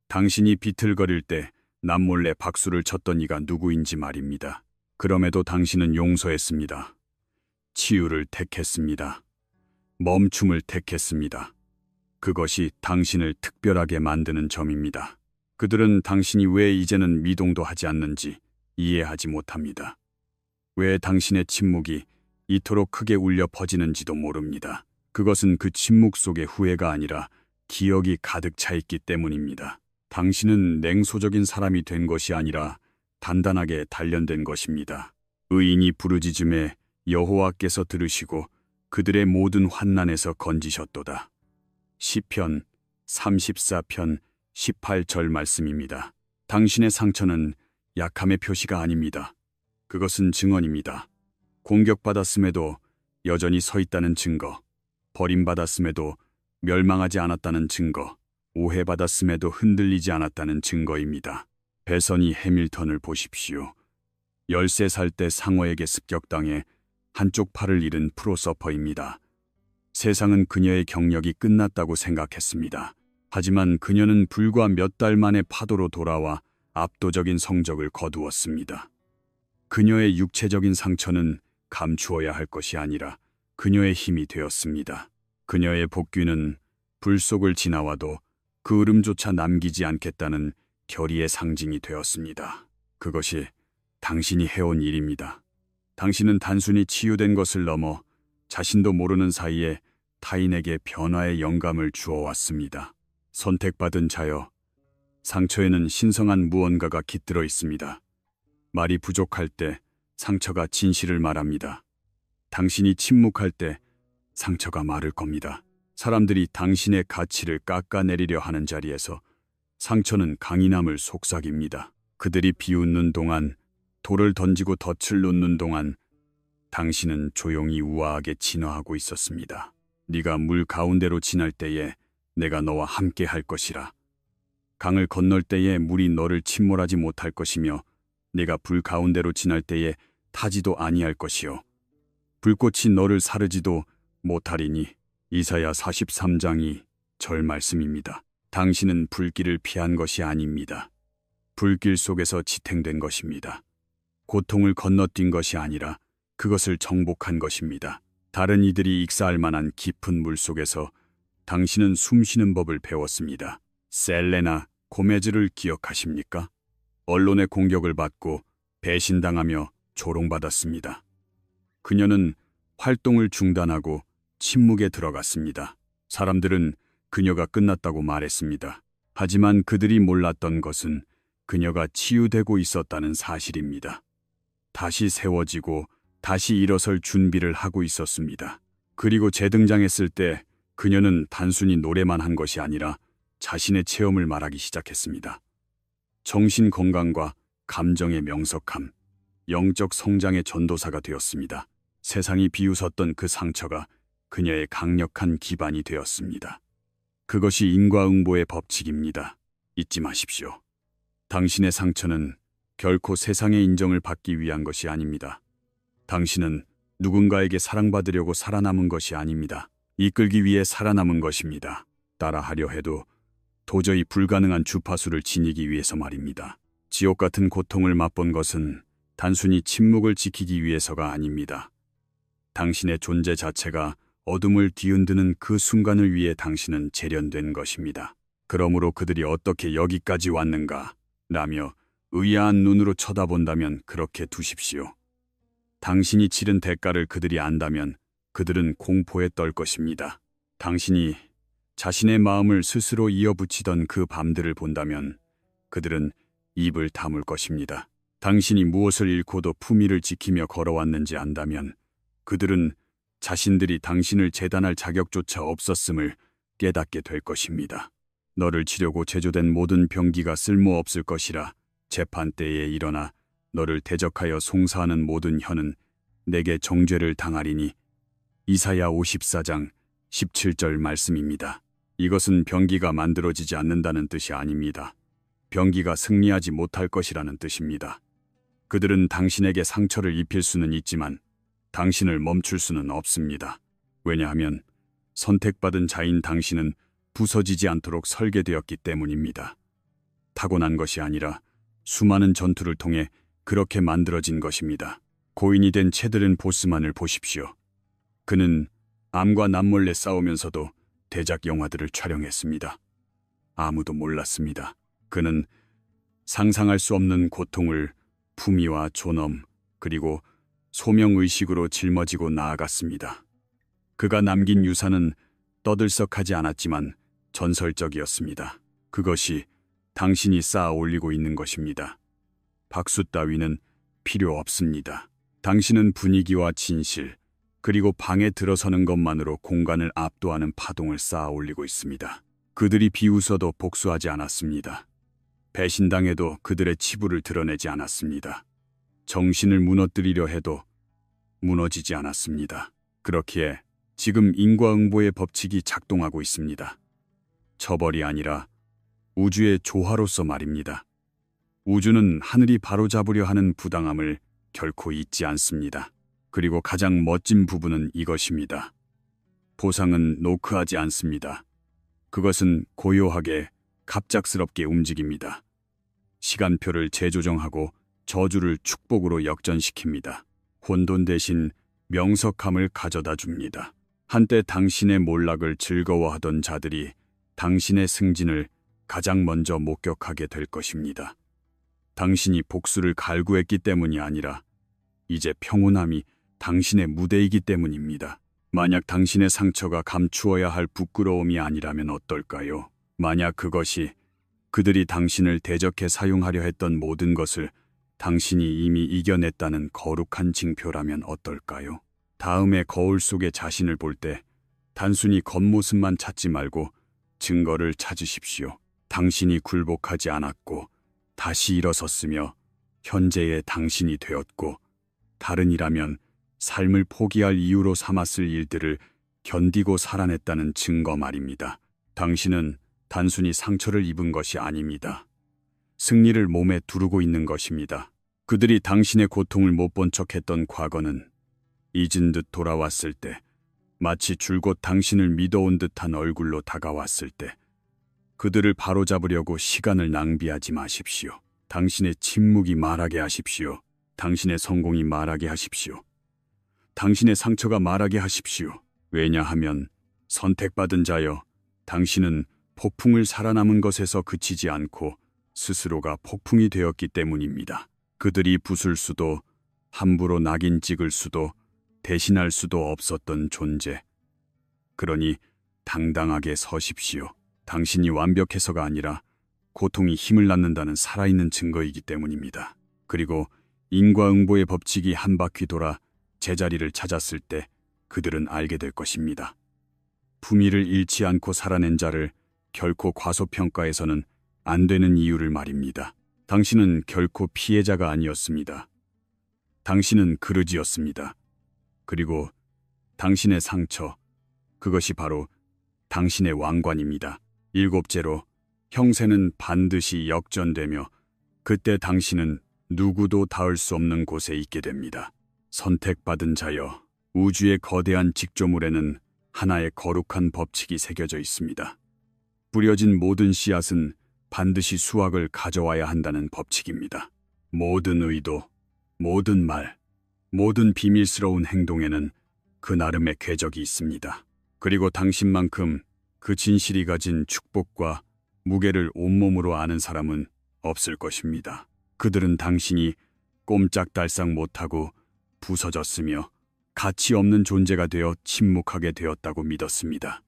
당신이 비틀거릴 때 남몰래 박수를 쳤던 이가 누구인지 말입니다. 그럼에도 당신은 용서했습니다. 치유를 택했습니다. 멈춤을 택했습니다. 그것이 당신을 특별하게 만드는 점입니다. 그들은 당신이 왜 이제는 미동도 하지 않는지 이해하지 못합니다. 왜 당신의 침묵이 이토록 크게 울려 퍼지는지도 모릅니다. 그것은 그 침묵 속의 후회가 아니라 기억이 가득 차 있기 때문입니다. 당신은 냉소적인 사람이 된 것이 아니라 단단하게 단련된 것입니다. 의인이 부르짖음에 여호와께서 들으시고 그들의 모든 환난에서 건지셨도다. 시편 34편 18절 말씀입니다. 당신의 상처는 약함의 표시가 아닙니다. 그것은 증언입니다. 공격받았음에도 여전히 서 있다는 증거, 버림받았음에도 멸망하지 않았다는 증거, 오해받았음에도 흔들리지 않았다는 증거입니다. 배선이 해밀턴을 보십시오. 13살 때 상어에게 습격당해 한쪽 팔을 잃은 프로서퍼입니다. 세상은 그녀의 경력이 끝났다고 생각했습니다. 하지만 그녀는 불과 몇 달 만에 파도로 돌아와 압도적인 성적을 거두었습니다. 그녀의 육체적인 상처는 감추어야 할 것이 아니라 그녀의 힘이 되었습니다. 그녀의 복귀는 불 속을 지나와도 그 으름조차 남기지 않겠다는 결의의 상징이 되었습니다. 그것이 당신이 해온 일입니다. 당신은 단순히 치유된 것을 넘어 자신도 모르는 사이에 타인에게 변화의 영감을 주어왔습니다. 선택받은 자여, 상처에는 신성한 무언가가 깃들어 있습니다. 말이 부족할 때 상처가 진실을 말합니다. 당신이 침묵할 때 상처가 말을 겁니다. 사람들이 당신의 가치를 깎아내리려 하는 자리에서 상처는 강인함을 속삭입니다. 그들이 비웃는 동안 돌을 던지고 덫을 놓는 동안 당신은 조용히 우아하게 진화하고 있었습니다. 네가 물 가운데로 지날 때에 내가 너와 함께 할 것이라. 강을 건널 때에 물이 너를 침몰하지 못할 것이며 네가 불 가운데로 지날 때에 타지도 아니할 것이요. 불꽃이 너를 사르지도 못하리니. 이사야 43장이 절 말씀입니다. 당신은 불길을 피한 것이 아닙니다. 불길 속에서 지탱된 것입니다. 고통을 건너뛴 것이 아니라 그것을 정복한 것입니다. 다른 이들이 익사할 만한 깊은 물 속에서 당신은 숨쉬는 법을 배웠습니다. 셀레나 고메즈를 기억하십니까? 언론의 공격을 받고 배신당하며 조롱받았습니다. 그녀는 활동을 중단하고 침묵에 들어갔습니다. 사람들은 그녀가 끝났다고 말했습니다. 하지만 그들이 몰랐던 것은 그녀가 치유되고 있었다는 사실입니다. 다시 세워지고 다시 일어설 준비를 하고 있었습니다. 그리고 재등장했을 때 그녀는 단순히 노래만 한 것이 아니라 자신의 체험을 말하기 시작했습니다. 정신 건강과 감정의 명석함, 영적 성장의 전도사가 되었습니다. 세상이 비웃었던 그 상처가 그녀의 강력한 기반이 되었습니다. 그것이 인과응보의 법칙입니다. 잊지 마십시오. 당신의 상처는 결코 세상의 인정을 받기 위한 것이 아닙니다. 당신은 누군가에게 사랑받으려고 살아남은 것이 아닙니다. 이끌기 위해 살아남은 것입니다. 따라하려 해도 도저히 불가능한 주파수를 지니기 위해서 말입니다. 지옥 같은 고통을 맛본 것은 단순히 침묵을 지키기 위해서가 아닙니다. 당신의 존재 자체가 어둠을 뒤흔드는 그 순간을 위해 당신은 재련된 것입니다. 그러므로 그들이 어떻게 여기까지 왔는가 라며 의아한 눈으로 쳐다본다면 그렇게 두십시오. 당신이 치른 대가를 그들이 안다면 그들은 공포에 떨 것입니다. 당신이 자신의 마음을 스스로 이어붙이던 그 밤들을 본다면 그들은 입을 다물 것입니다. 당신이 무엇을 잃고도 품위를 지키며 걸어왔는지 안다면 그들은 자신들이 당신을 재단할 자격조차 없었음을 깨닫게 될 것입니다. 너를 치려고 제조된 모든 병기가 쓸모없을 것이라. 재판 때에 일어나 너를 대적하여 송사하는 모든 혀는 내게 정죄를 당하리니. 이사야 54장 17절 말씀입니다. 이것은 병기가 만들어지지 않는다는 뜻이 아닙니다. 병기가 승리하지 못할 것이라는 뜻입니다. 그들은 당신에게 상처를 입힐 수는 있지만 당신을 멈출 수는 없습니다. 왜냐하면 선택받은 자인 당신은 부서지지 않도록 설계되었기 때문입니다. 타고난 것이 아니라 수많은 전투를 통해 그렇게 만들어진 것입니다. 고인이 된 체드른 보스만을 보십시오. 그는 암과 남몰래 싸우면서도 대작 영화들을 촬영했습니다. 아무도 몰랐습니다. 그는 상상할 수 없는 고통을 품위와 존엄 그리고 소명의식으로 짊어지고 나아갔습니다. 그가 남긴 유산은 떠들썩하지 않았지만 전설적이었습니다. 그것이 당신이 쌓아 올리고 있는 것입니다. 박수 따위는 필요 없습니다. 당신은 분위기와 진실, 그리고 방에 들어서는 것만으로 공간을 압도하는 파동을 쌓아 올리고 있습니다. 그들이 비웃어도 복수하지 않았습니다. 배신당해도 그들의 치부를 드러내지 않았습니다. 정신을 무너뜨리려 해도 무너지지 않았습니다. 그렇기에 지금 인과응보의 법칙이 작동하고 있습니다. 처벌이 아니라 우주의 조화로서 말입니다. 우주는 하늘이 바로잡으려 하는 부당함을 결코 잊지 않습니다. 그리고 가장 멋진 부분은 이것입니다. 보상은 노크하지 않습니다. 그것은 고요하게, 갑작스럽게 움직입니다. 시간표를 재조정하고 저주를 축복으로 역전시킵니다. 혼돈 대신 명석함을 가져다 줍니다. 한때 당신의 몰락을 즐거워하던 자들이 당신의 승진을 가장 먼저 목격하게 될 것입니다. 당신이 복수를 갈구했기 때문이 아니라 이제 평온함이 당신의 무대이기 때문입니다. 만약 당신의 상처가 감추어야 할 부끄러움이 아니라면 어떨까요? 만약 그것이 그들이 당신을 대적해 사용하려 했던 모든 것을 당신이 이미 이겨냈다는 거룩한 징표라면 어떨까요? 다음에 거울 속에 자신을 볼 때 단순히 겉모습만 찾지 말고 증거를 찾으십시오. 당신이 굴복하지 않았고 다시 일어섰으며 현재의 당신이 되었고 다른 이라면 삶을 포기할 이유로 삼았을 일들을 견디고 살아냈다는 증거 말입니다. 당신은 단순히 상처를 입은 것이 아닙니다. 승리를 몸에 두르고 있는 것입니다. 그들이 당신의 고통을 못 본 척했던 과거는 잊은 듯 돌아왔을 때, 마치 줄곧 당신을 믿어온 듯한 얼굴로 다가왔을 때, 그들을 바로잡으려고 시간을 낭비하지 마십시오. 당신의 침묵이 말하게 하십시오. 당신의 성공이 말하게 하십시오. 당신의 상처가 말하게 하십시오. 왜냐하면 선택받은 자여, 당신은 폭풍을 살아남은 것에서 그치지 않고 스스로가 폭풍이 되었기 때문입니다. 그들이 부술 수도, 함부로 낙인 찍을 수도, 대신할 수도 없었던 존재. 그러니 당당하게 서십시오. 당신이 완벽해서가 아니라 고통이 힘을 낳는다는 살아있는 증거이기 때문입니다. 그리고 인과응보의 법칙이 한 바퀴 돌아 제자리를 찾았을 때 그들은 알게 될 것입니다. 품위를 잃지 않고 살아낸 자를 결코 과소평가해서는 안 되는 이유를 말입니다. 당신은 결코 피해자가 아니었습니다. 당신은 그르지였습니다. 그리고 당신의 상처, 그것이 바로 당신의 왕관입니다. 일곱째로, 형세는 반드시 역전되며 그때 당신은 누구도 닿을 수 없는 곳에 있게 됩니다. 선택받은 자여, 우주의 거대한 직조물에는 하나의 거룩한 법칙이 새겨져 있습니다. 뿌려진 모든 씨앗은 반드시 수확을 가져와야 한다는 법칙입니다. 모든 의도, 모든 말, 모든 비밀스러운 행동에는 그 나름의 궤적이 있습니다. 그리고 당신만큼 그 진실이 가진 축복과 무게를 온몸으로 아는 사람은 없을 것입니다. 그들은 당신이 꼼짝달싹 못하고 부서졌으며 가치 없는 존재가 되어 침묵하게 되었다고 믿었습니다.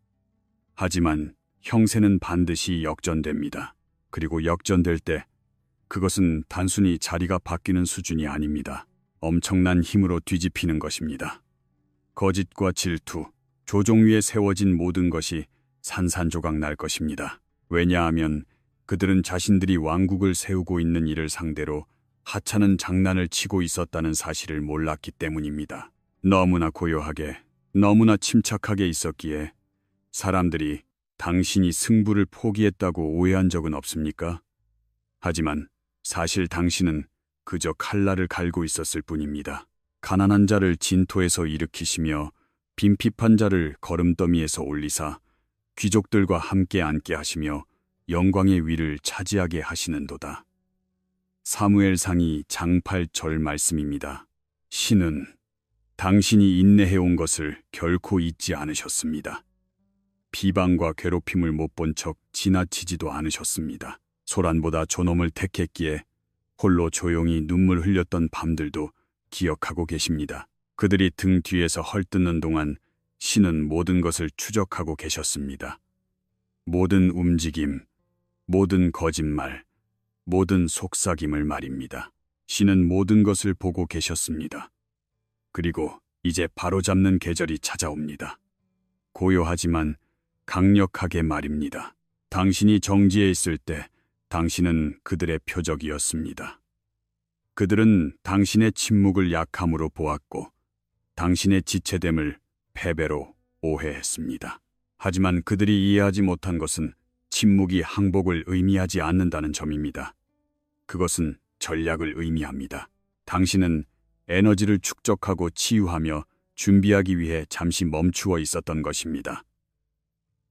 하지만 형세는 반드시 역전됩니다. 그리고 역전될 때 그것은 단순히 자리가 바뀌는 수준이 아닙니다. 엄청난 힘으로 뒤집히는 것입니다. 거짓과 질투, 조종 위에 세워진 모든 것이 산산조각 날 것입니다. 왜냐하면 그들은 자신들이 왕국을 세우고 있는 이를 상대로 하찮은 장난을 치고 있었다는 사실을 몰랐기 때문입니다. 너무나 고요하게, 너무나 침착하게 있었기에 사람들이 당신이 승부를 포기했다고 오해한 적은 없습니까? 하지만 사실 당신은 그저 칼날을 갈고 있었을 뿐입니다. 가난한 자를 진토에서 일으키시며 빈핍한 자를 거름더미에서 올리사 귀족들과 함께 앉게 하시며 영광의 위를 차지하게 하시는도다. 사무엘상이 장 8절 말씀입니다. 신은 당신이 인내해온 것을 결코 잊지 않으셨습니다. 비방과 괴롭힘을 못 본 척 지나치지도 않으셨습니다. 소란보다 존엄을 택했기에 홀로 조용히 눈물 흘렸던 밤들도 기억하고 계십니다. 그들이 등 뒤에서 헐뜯는 동안 신은 모든 것을 추적하고 계셨습니다. 모든 움직임, 모든 거짓말, 모든 속삭임을 말입니다. 신은 모든 것을 보고 계셨습니다. 그리고 이제 바로잡는 계절이 찾아옵니다. 고요하지만 강력하게 말입니다. 당신이 정지해 있을 때 당신은 그들의 표적이었습니다. 그들은 당신의 침묵을 약함으로 보았고 당신의 지체됨을 패배로 오해했습니다. 하지만 그들이 이해하지 못한 것은 침묵이 항복을 의미하지 않는다는 점입니다. 그것은 전략을 의미합니다. 당신은 에너지를 축적하고 치유하며 준비하기 위해 잠시 멈추어 있었던 것입니다.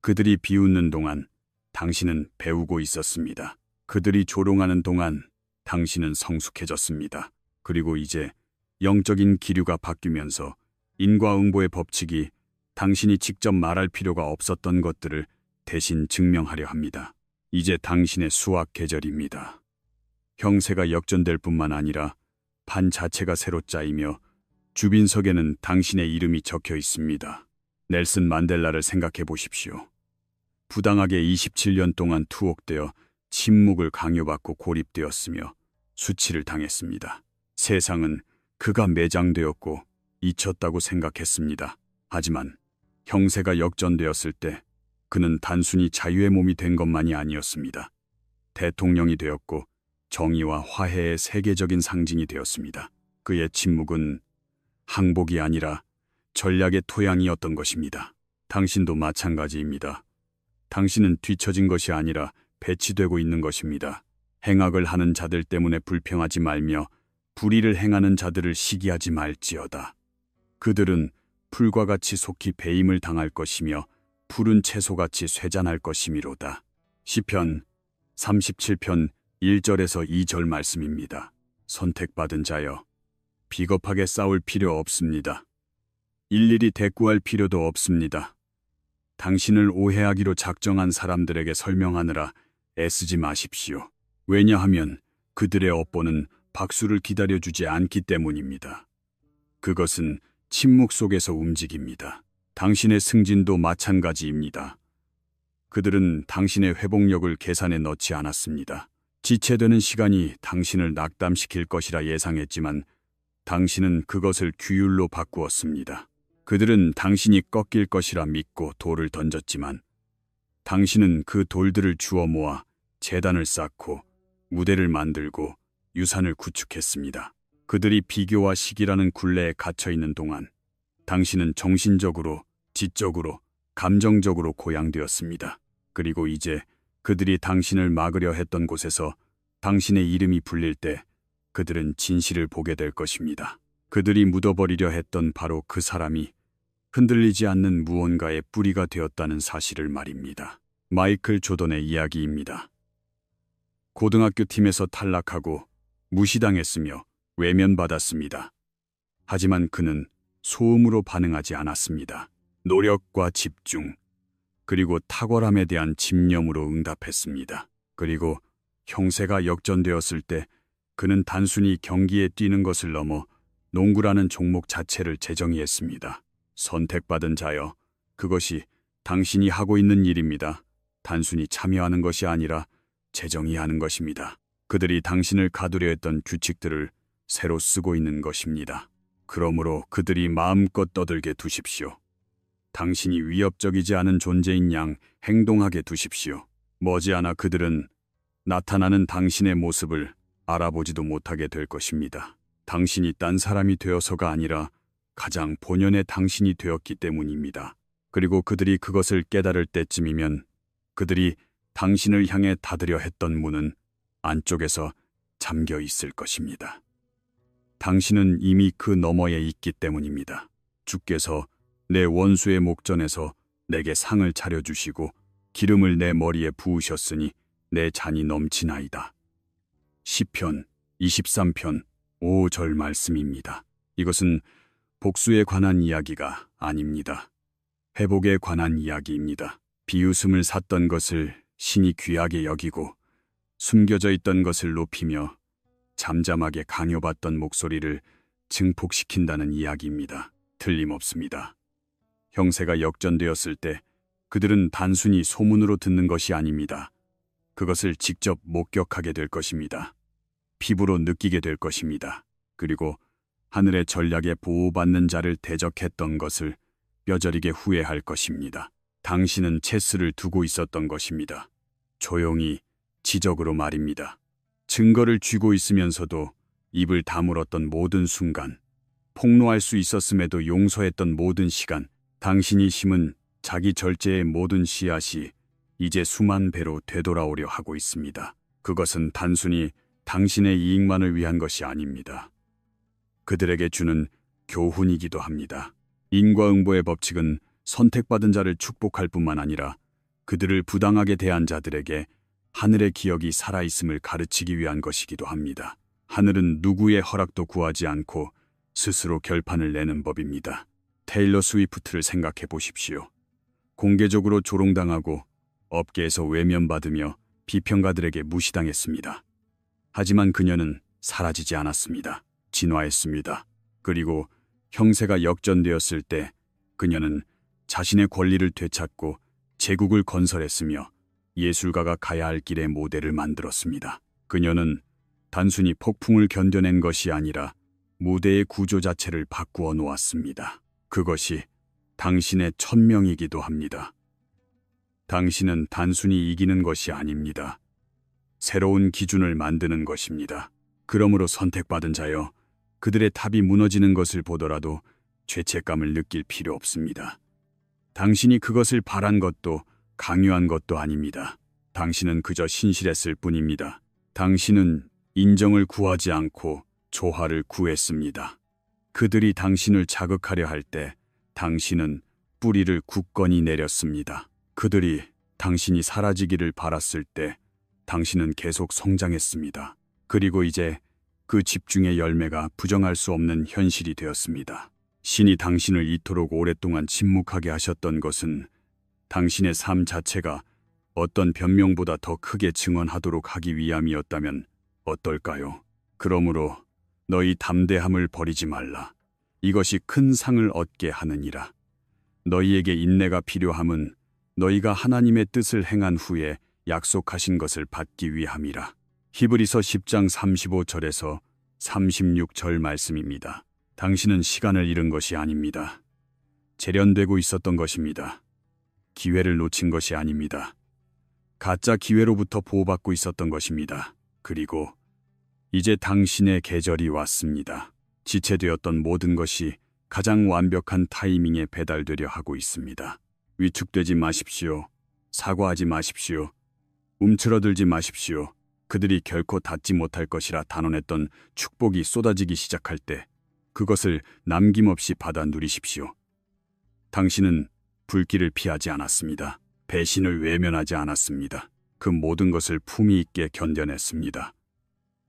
그들이 비웃는 동안 당신은 배우고 있었습니다. 그들이 조롱하는 동안 당신은 성숙해졌습니다. 그리고 이제 영적인 기류가 바뀌면서 인과응보의 법칙이 당신이 직접 말할 필요가 없었던 것들을 대신 증명하려 합니다. 이제 당신의 수확 계절입니다. 형세가 역전될 뿐만 아니라 판 자체가 새로 짜이며 주빈석에는 당신의 이름이 적혀 있습니다. 넬슨 만델라를 생각해 보십시오. 부당하게 27년 동안 투옥되어 침묵을 강요받고 고립되었으며 수치를 당했습니다. 세상은 그가 매장되었고 잊혔다고 생각했습니다. 하지만 형세가 역전되었을 때 그는 단순히 자유의 몸이 된 것만이 아니었습니다. 대통령이 되었고 정의와 화해의 세계적인 상징이 되었습니다. 그의 침묵은 항복이 아니라 전략의 토양이었던 것입니다. 당신도 마찬가지입니다. 당신은 뒤처진 것이 아니라 배치되고 있는 것입니다. 행악을 하는 자들 때문에 불평하지 말며 불의를 행하는 자들을 시기하지 말지어다. 그들은 풀과 같이 속히 배임을 당할 것이며 푸른 채소같이 쇠잔할 것이미로다. 시편 37편 1절에서 2절 말씀입니다. 선택받은 자여, 비겁하게 싸울 필요 없습니다. 일일이 대꾸할 필요도 없습니다. 당신을 오해하기로 작정한 사람들에게 설명하느라 애쓰지 마십시오. 왜냐하면 그들의 업보는 박수를 기다려주지 않기 때문입니다. 그것은 침묵 속에서 움직입니다. 당신의 승진도 마찬가지입니다. 그들은 당신의 회복력을 계산에 넣지 않았습니다. 지체되는 시간이 당신을 낙담시킬 것이라 예상했지만 당신은 그것을 규율로 바꾸었습니다. 그들은 당신이 꺾일 것이라 믿고 돌을 던졌지만 당신은 그 돌들을 주워 모아 제단을 쌓고 무대를 만들고 유산을 구축했습니다. 그들이 비교와 시기라는 굴레에 갇혀 있는 동안 당신은 정신적으로, 지적으로, 감정적으로 고양되었습니다. 그리고 이제 그들이 당신을 막으려 했던 곳에서 당신의 이름이 불릴 때 그들은 진실을 보게 될 것입니다. 그들이 묻어버리려 했던 바로 그 사람이 흔들리지 않는 무언가의 뿌리가 되었다는 사실을 말입니다. 마이클 조던의 이야기입니다. 고등학교 팀에서 탈락하고 무시당했으며 외면받았습니다. 하지만 그는 소음으로 반응하지 않았습니다. 노력과 집중, 그리고 탁월함에 대한 집념으로 응답했습니다. 그리고 형세가 역전되었을 때 그는 단순히 경기에 뛰는 것을 넘어 농구라는 종목 자체를 재정의했습니다. 선택받은 자여, 그것이 당신이 하고 있는 일입니다. 단순히 참여하는 것이 아니라 재정의하는 것입니다. 그들이 당신을 가두려 했던 규칙들을 새로 쓰고 있는 것입니다. 그러므로 그들이 마음껏 떠들게 두십시오. 당신이 위협적이지 않은 존재인 양 행동하게 두십시오. 머지않아 그들은 나타나는 당신의 모습을 알아보지도 못하게 될 것입니다. 당신이 딴 사람이 되어서가 아니라 가장 본연의 당신이 되었기 때문입니다. 그리고 그들이 그것을 깨달을 때쯤이면 그들이 당신을 향해 닫으려 했던 문은 안쪽에서 잠겨 있을 것입니다. 당신은 이미 그 너머에 있기 때문입니다. 주께서 내 원수의 목전에서 내게 상을 차려주시고 기름을 내 머리에 부으셨으니 내 잔이 넘치나이다. 시편 23편 5절 말씀입니다. 이것은 복수에 관한 이야기가 아닙니다. 회복에 관한 이야기입니다. 비웃음을 샀던 것을 신이 귀하게 여기고 숨겨져 있던 것을 높이며 잠잠하게 강요받던 목소리를 증폭시킨다는 이야기입니다. 틀림없습니다. 형세가 역전되었을 때 그들은 단순히 소문으로 듣는 것이 아닙니다. 그것을 직접 목격하게 될 것입니다. 피부로 느끼게 될 것입니다. 그리고 하늘의 전략에 보호받는 자를 대적했던 것을 뼈저리게 후회할 것입니다. 당신은 체스를 두고 있었던 것입니다. 조용히, 지적으로 말입니다. 증거를 쥐고 있으면서도 입을 다물었던 모든 순간, 폭로할 수 있었음에도 용서했던 모든 시간, 당신이 심은 자기 절제의 모든 씨앗이 이제 수만 배로 되돌아오려 하고 있습니다. 그것은 단순히 당신의 이익만을 위한 것이 아닙니다. 그들에게 주는 교훈이기도 합니다. 인과응보의 법칙은 선택받은 자를 축복할 뿐만 아니라 그들을 부당하게 대한 자들에게 하늘의 기억이 살아있음을 가르치기 위한 것이기도 합니다. 하늘은 누구의 허락도 구하지 않고 스스로 결판을 내는 법입니다. 테일러 스위프트를 생각해 보십시오. 공개적으로 조롱당하고 업계에서 외면받으며 비평가들에게 무시당했습니다. 하지만 그녀는 사라지지 않았습니다. 진화했습니다. 그리고 형세가 역전되었을 때 그녀는 자신의 권리를 되찾고 제국을 건설했으며 예술가가 가야 할 길의 모델을 만들었습니다. 그녀는 단순히 폭풍을 견뎌낸 것이 아니라 무대의 구조 자체를 바꾸어 놓았습니다. 그것이 당신의 천명이기도 합니다. 당신은 단순히 이기는 것이 아닙니다. 새로운 기준을 만드는 것입니다. 그러므로 선택받은 자여, 그들의 탑이 무너지는 것을 보더라도 죄책감을 느낄 필요 없습니다. 당신이 그것을 바란 것도 강요한 것도 아닙니다. 당신은 그저 신실했을 뿐입니다. 당신은 인정을 구하지 않고 조화를 구했습니다. 그들이 당신을 자극하려 할 때 당신은 뿌리를 굳건히 내렸습니다. 그들이 당신이 사라지기를 바랐을 때 당신은 계속 성장했습니다. 그리고 이제 그 집중의 열매가 부정할 수 없는 현실이 되었습니다. 신이 당신을 이토록 오랫동안 침묵하게 하셨던 것은 당신의 삶 자체가 어떤 변명보다 더 크게 증언하도록 하기 위함이었다면 어떨까요? 그러므로 너희 담대함을 버리지 말라. 이것이 큰 상을 얻게 하느니라. 너희에게 인내가 필요함은 너희가 하나님의 뜻을 행한 후에 약속하신 것을 받기 위함이라. 히브리서 10장 35절에서 36절 말씀입니다. 당신은 시간을 잃은 것이 아닙니다. 재련되고 있었던 것입니다. 기회를 놓친 것이 아닙니다. 가짜 기회로부터 보호받고 있었던 것입니다. 그리고 이제 당신의 계절이 왔습니다. 지체되었던 모든 것이 가장 완벽한 타이밍에 배달되려 하고 있습니다. 위축되지 마십시오. 사과하지 마십시오. 움츠러들지 마십시오. 그들이 결코 닿지 못할 것이라 단언했던 축복이 쏟아지기 시작할 때 그것을 남김없이 받아 누리십시오. 당신은 불길을 피하지 않았습니다. 배신을 외면하지 않았습니다. 그 모든 것을 품위 있게 견뎌냈습니다.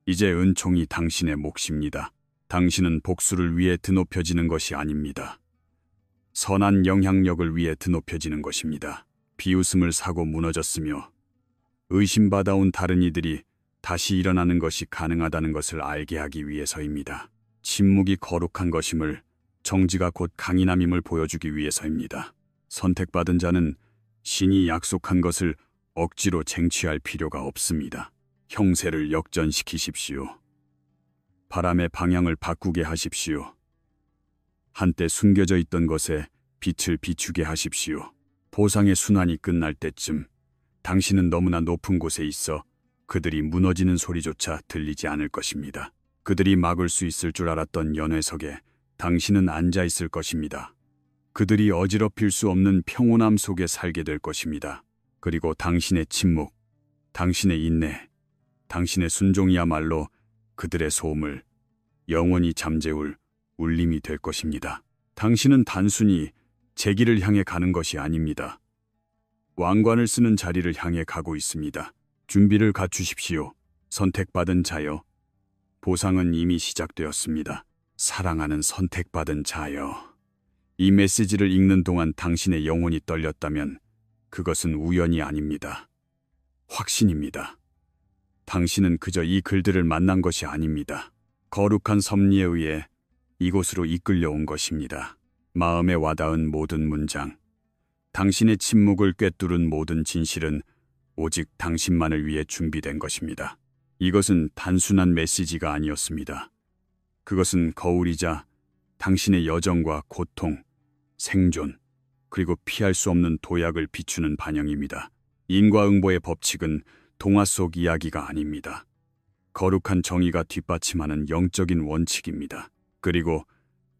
이제 은총이 당신의 몫입니다. 당신은 복수를 위해 드높여지는 것이 아닙니다. 선한 영향력을 위해 드높여지는 것입니다. 비웃음을 사고 무너졌으며 의심받아온 다른 이들이 다시 일어나는 것이 가능하다는 것을 알게 하기 위해서입니다. 침묵이 거룩한 것임을, 정지가 곧 강인함임을 보여주기 위해서입니다. 선택받은 자는 신이 약속한 것을 억지로 쟁취할 필요가 없습니다. 형세를 역전시키십시오. 바람의 방향을 바꾸게 하십시오. 한때 숨겨져 있던 것에 빛을 비추게 하십시오. 보상의 순환이 끝날 때쯤 당신은 너무나 높은 곳에 있어 그들이 무너지는 소리조차 들리지 않을 것입니다. 그들이 막을 수 있을 줄 알았던 연회석에 당신은 앉아 있을 것입니다. 그들이 어지럽힐 수 없는 평온함 속에 살게 될 것입니다. 그리고 당신의 침묵, 당신의 인내, 당신의 순종이야말로 그들의 소음을 영원히 잠재울 울림이 될 것입니다. 당신은 단순히 제 길을 향해 가는 것이 아닙니다. 왕관을 쓰는 자리를 향해 가고 있습니다. 준비를 갖추십시오. 선택받은 자여, 보상은 이미 시작되었습니다. 사랑하는 선택받은 자여, 이 메시지를 읽는 동안 당신의 영혼이 떨렸다면 그것은 우연이 아닙니다. 확신입니다. 당신은 그저 이 글들을 만난 것이 아닙니다. 거룩한 섭리에 의해 이곳으로 이끌려온 것입니다. 마음에 와닿은 모든 문장, 당신의 침묵을 꿰뚫은 모든 진실은 오직 당신만을 위해 준비된 것입니다. 이것은 단순한 메시지가 아니었습니다. 그것은 거울이자 당신의 여정과 고통, 생존, 그리고 피할 수 없는 도약을 비추는 반영입니다. 인과응보의 법칙은 동화 속 이야기가 아닙니다. 거룩한 정의가 뒷받침하는 영적인 원칙입니다. 그리고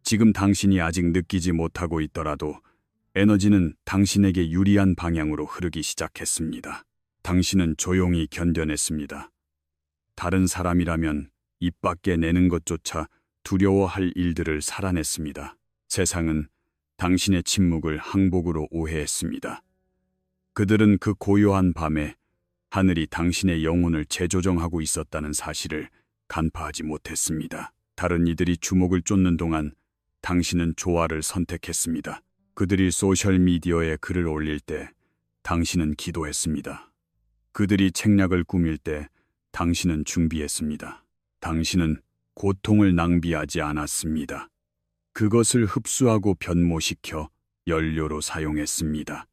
지금 당신이 아직 느끼지 못하고 있더라도 에너지는 당신에게 유리한 방향으로 흐르기 시작했습니다. 당신은 조용히 견뎌냈습니다. 다른 사람이라면 입 밖에 내는 것조차 두려워할 일들을 살아냈습니다. 세상은 당신의 침묵을 항복으로 오해했습니다. 그들은 그 고요한 밤에 하늘이 당신의 영혼을 재조정하고 있었다는 사실을 간파하지 못했습니다. 다른 이들이 주목을 쫓는 동안 당신은 조화를 선택했습니다. 그들이 소셜미디어에 글을 올릴 때 당신은 기도했습니다. 그들이 책략을 꾸밀 때 당신은 준비했습니다. 당신은 고통을 낭비하지 않았습니다. 그것을 흡수하고 변모시켜 연료로 사용했습니다.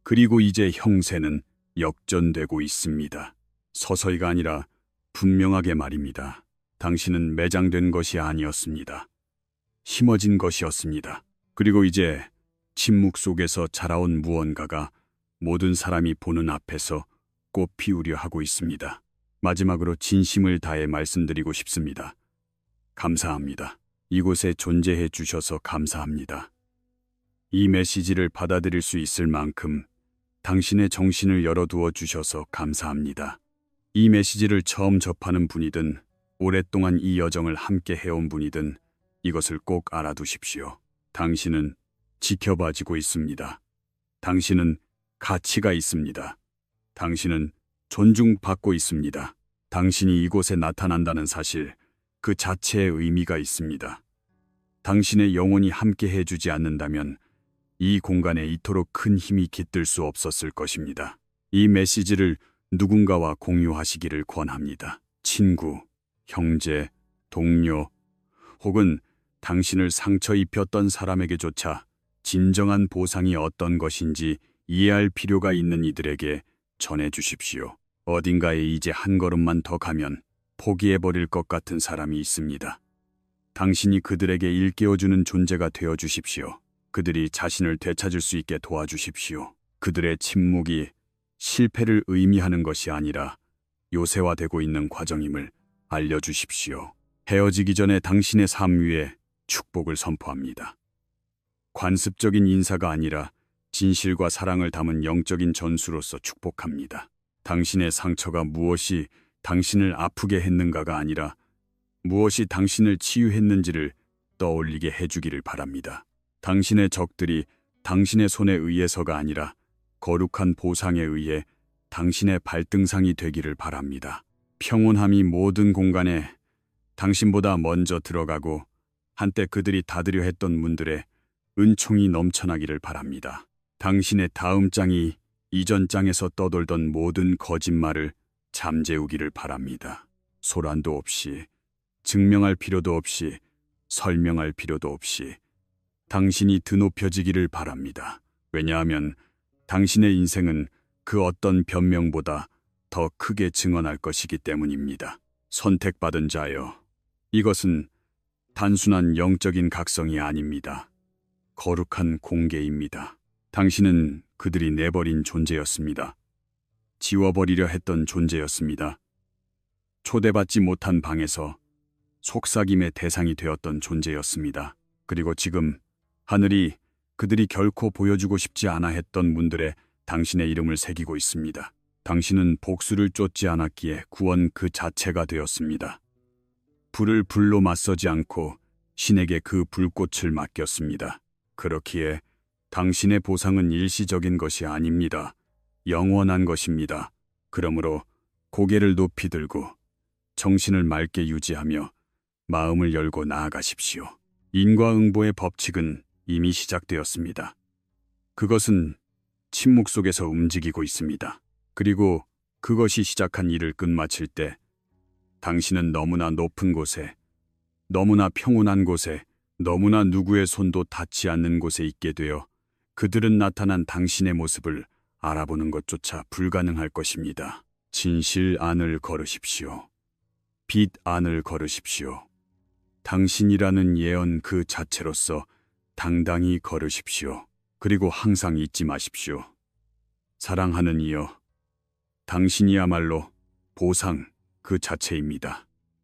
그리고 이제 형세는 역전되고 있습니다. 서서히가 아니라 분명하게 말입니다. 당신은 매장된 것이 아니었습니다. 심어진 것이었습니다. 그리고 이제 침묵 속에서 자라온 무언가가 모든 사람이 보는 앞에서 꽃 피우려 하고 있습니다. 마지막으로 진심을 다해 말씀드리고 싶습니다. 감사합니다. 이곳에 존재해 주셔서 감사합니다. 이 메시지를 받아들일 수 있을 만큼 당신의 정신을 열어두어 주셔서 감사합니다. 이 메시지를 처음 접하는 분이든 오랫동안 이 여정을 함께 해온 분이든 이것을 꼭 알아두십시오. 당신은 지켜봐지고 있습니다. 당신은 가치가 있습니다. 당신은 존중받고 있습니다. 당신이 이곳에 나타난다는 사실, 그 자체의 의미가 있습니다. 당신의 영혼이 함께 해주지 않는다면 이 공간에 이토록 큰 힘이 깃들 수 없었을 것입니다. 이 메시지를 누군가와 공유하시기를 권합니다. 친구, 형제, 동료, 혹은 당신을 상처 입혔던 사람에게조차 진정한 보상이 어떤 것인지 이해할 필요가 있는 이들에게 전해주십시오. 어딘가에 이제 한 걸음만 더 가면 포기해버릴 것 같은 사람이 있습니다. 당신이 그들에게 일깨워주는 존재가 되어주십시오. 그들이 자신을 되찾을 수 있게 도와주십시오. 그들의 침묵이 실패를 의미하는 것이 아니라 요새화되고 있는 과정임을 알려주십시오. 헤어지기 전에 당신의 삶 위에 축복을 선포합니다. 관습적인 인사가 아니라 진실과 사랑을 담은 영적인 전수로서 축복합니다. 당신의 상처가 무엇이 당신을 아프게 했는가가 아니라 무엇이 당신을 치유했는지를 떠올리게 해주기를 바랍니다. 당신의 적들이 당신의 손에 의해서가 아니라 거룩한 보상에 의해 당신의 발등상이 되기를 바랍니다. 평온함이 모든 공간에 당신보다 먼저 들어가고 한때 그들이 닫으려 했던 문들에 은총이 넘쳐나기를 바랍니다. 당신의 다음 장이 이전 장에서 떠돌던 모든 거짓말을 잠재우기를 바랍니다. 소란도 없이, 증명할 필요도 없이, 설명할 필요도 없이 당신이 드높여지기를 바랍니다. 왜냐하면 당신의 인생은 그 어떤 변명보다 더 크게 증언할 것이기 때문입니다. 선택받은 자여, 이것은 단순한 영적인 각성이 아닙니다. 거룩한 공개입니다. 당신은 그들이 내버린 존재였습니다. 지워버리려 했던 존재였습니다. 초대받지 못한 방에서 속삭임의 대상이 되었던 존재였습니다. 그리고 지금 하늘이 그들이 결코 보여주고 싶지 않아 했던 문들에 당신의 이름을 새기고 있습니다. 당신은 복수를 쫓지 않았기에 구원 그 자체가 되었습니다. 불을 불로 맞서지 않고 신에게 그 불꽃을 맡겼습니다. 그렇기에 당신의 보상은 일시적인 것이 아닙니다. 영원한 것입니다. 그러므로 고개를 높이 들고 정신을 맑게 유지하며 마음을 열고 나아가십시오. 인과응보의 법칙은 이미 시작되었습니다. 그것은 침묵 속에서 움직이고 있습니다. 그리고 그것이 시작한 일을 끝마칠 때 당신은 너무나 높은 곳에, 너무나 평온한 곳에, 너무나 누구의 손도 닿지 않는 곳에 있게 되어 그들은 나타난 당신의 모습을 알아보는 것조차 불가능할 것입니다. 진실 안을 걸으십시오. 빛 안을 걸으십시오. 당신이라는 예언 그 자체로서 당당히 걸으십시오. 그리고 항상 잊지 마십시오. 사랑하는 이여, 당신이야말로 보상 그 자체입니다.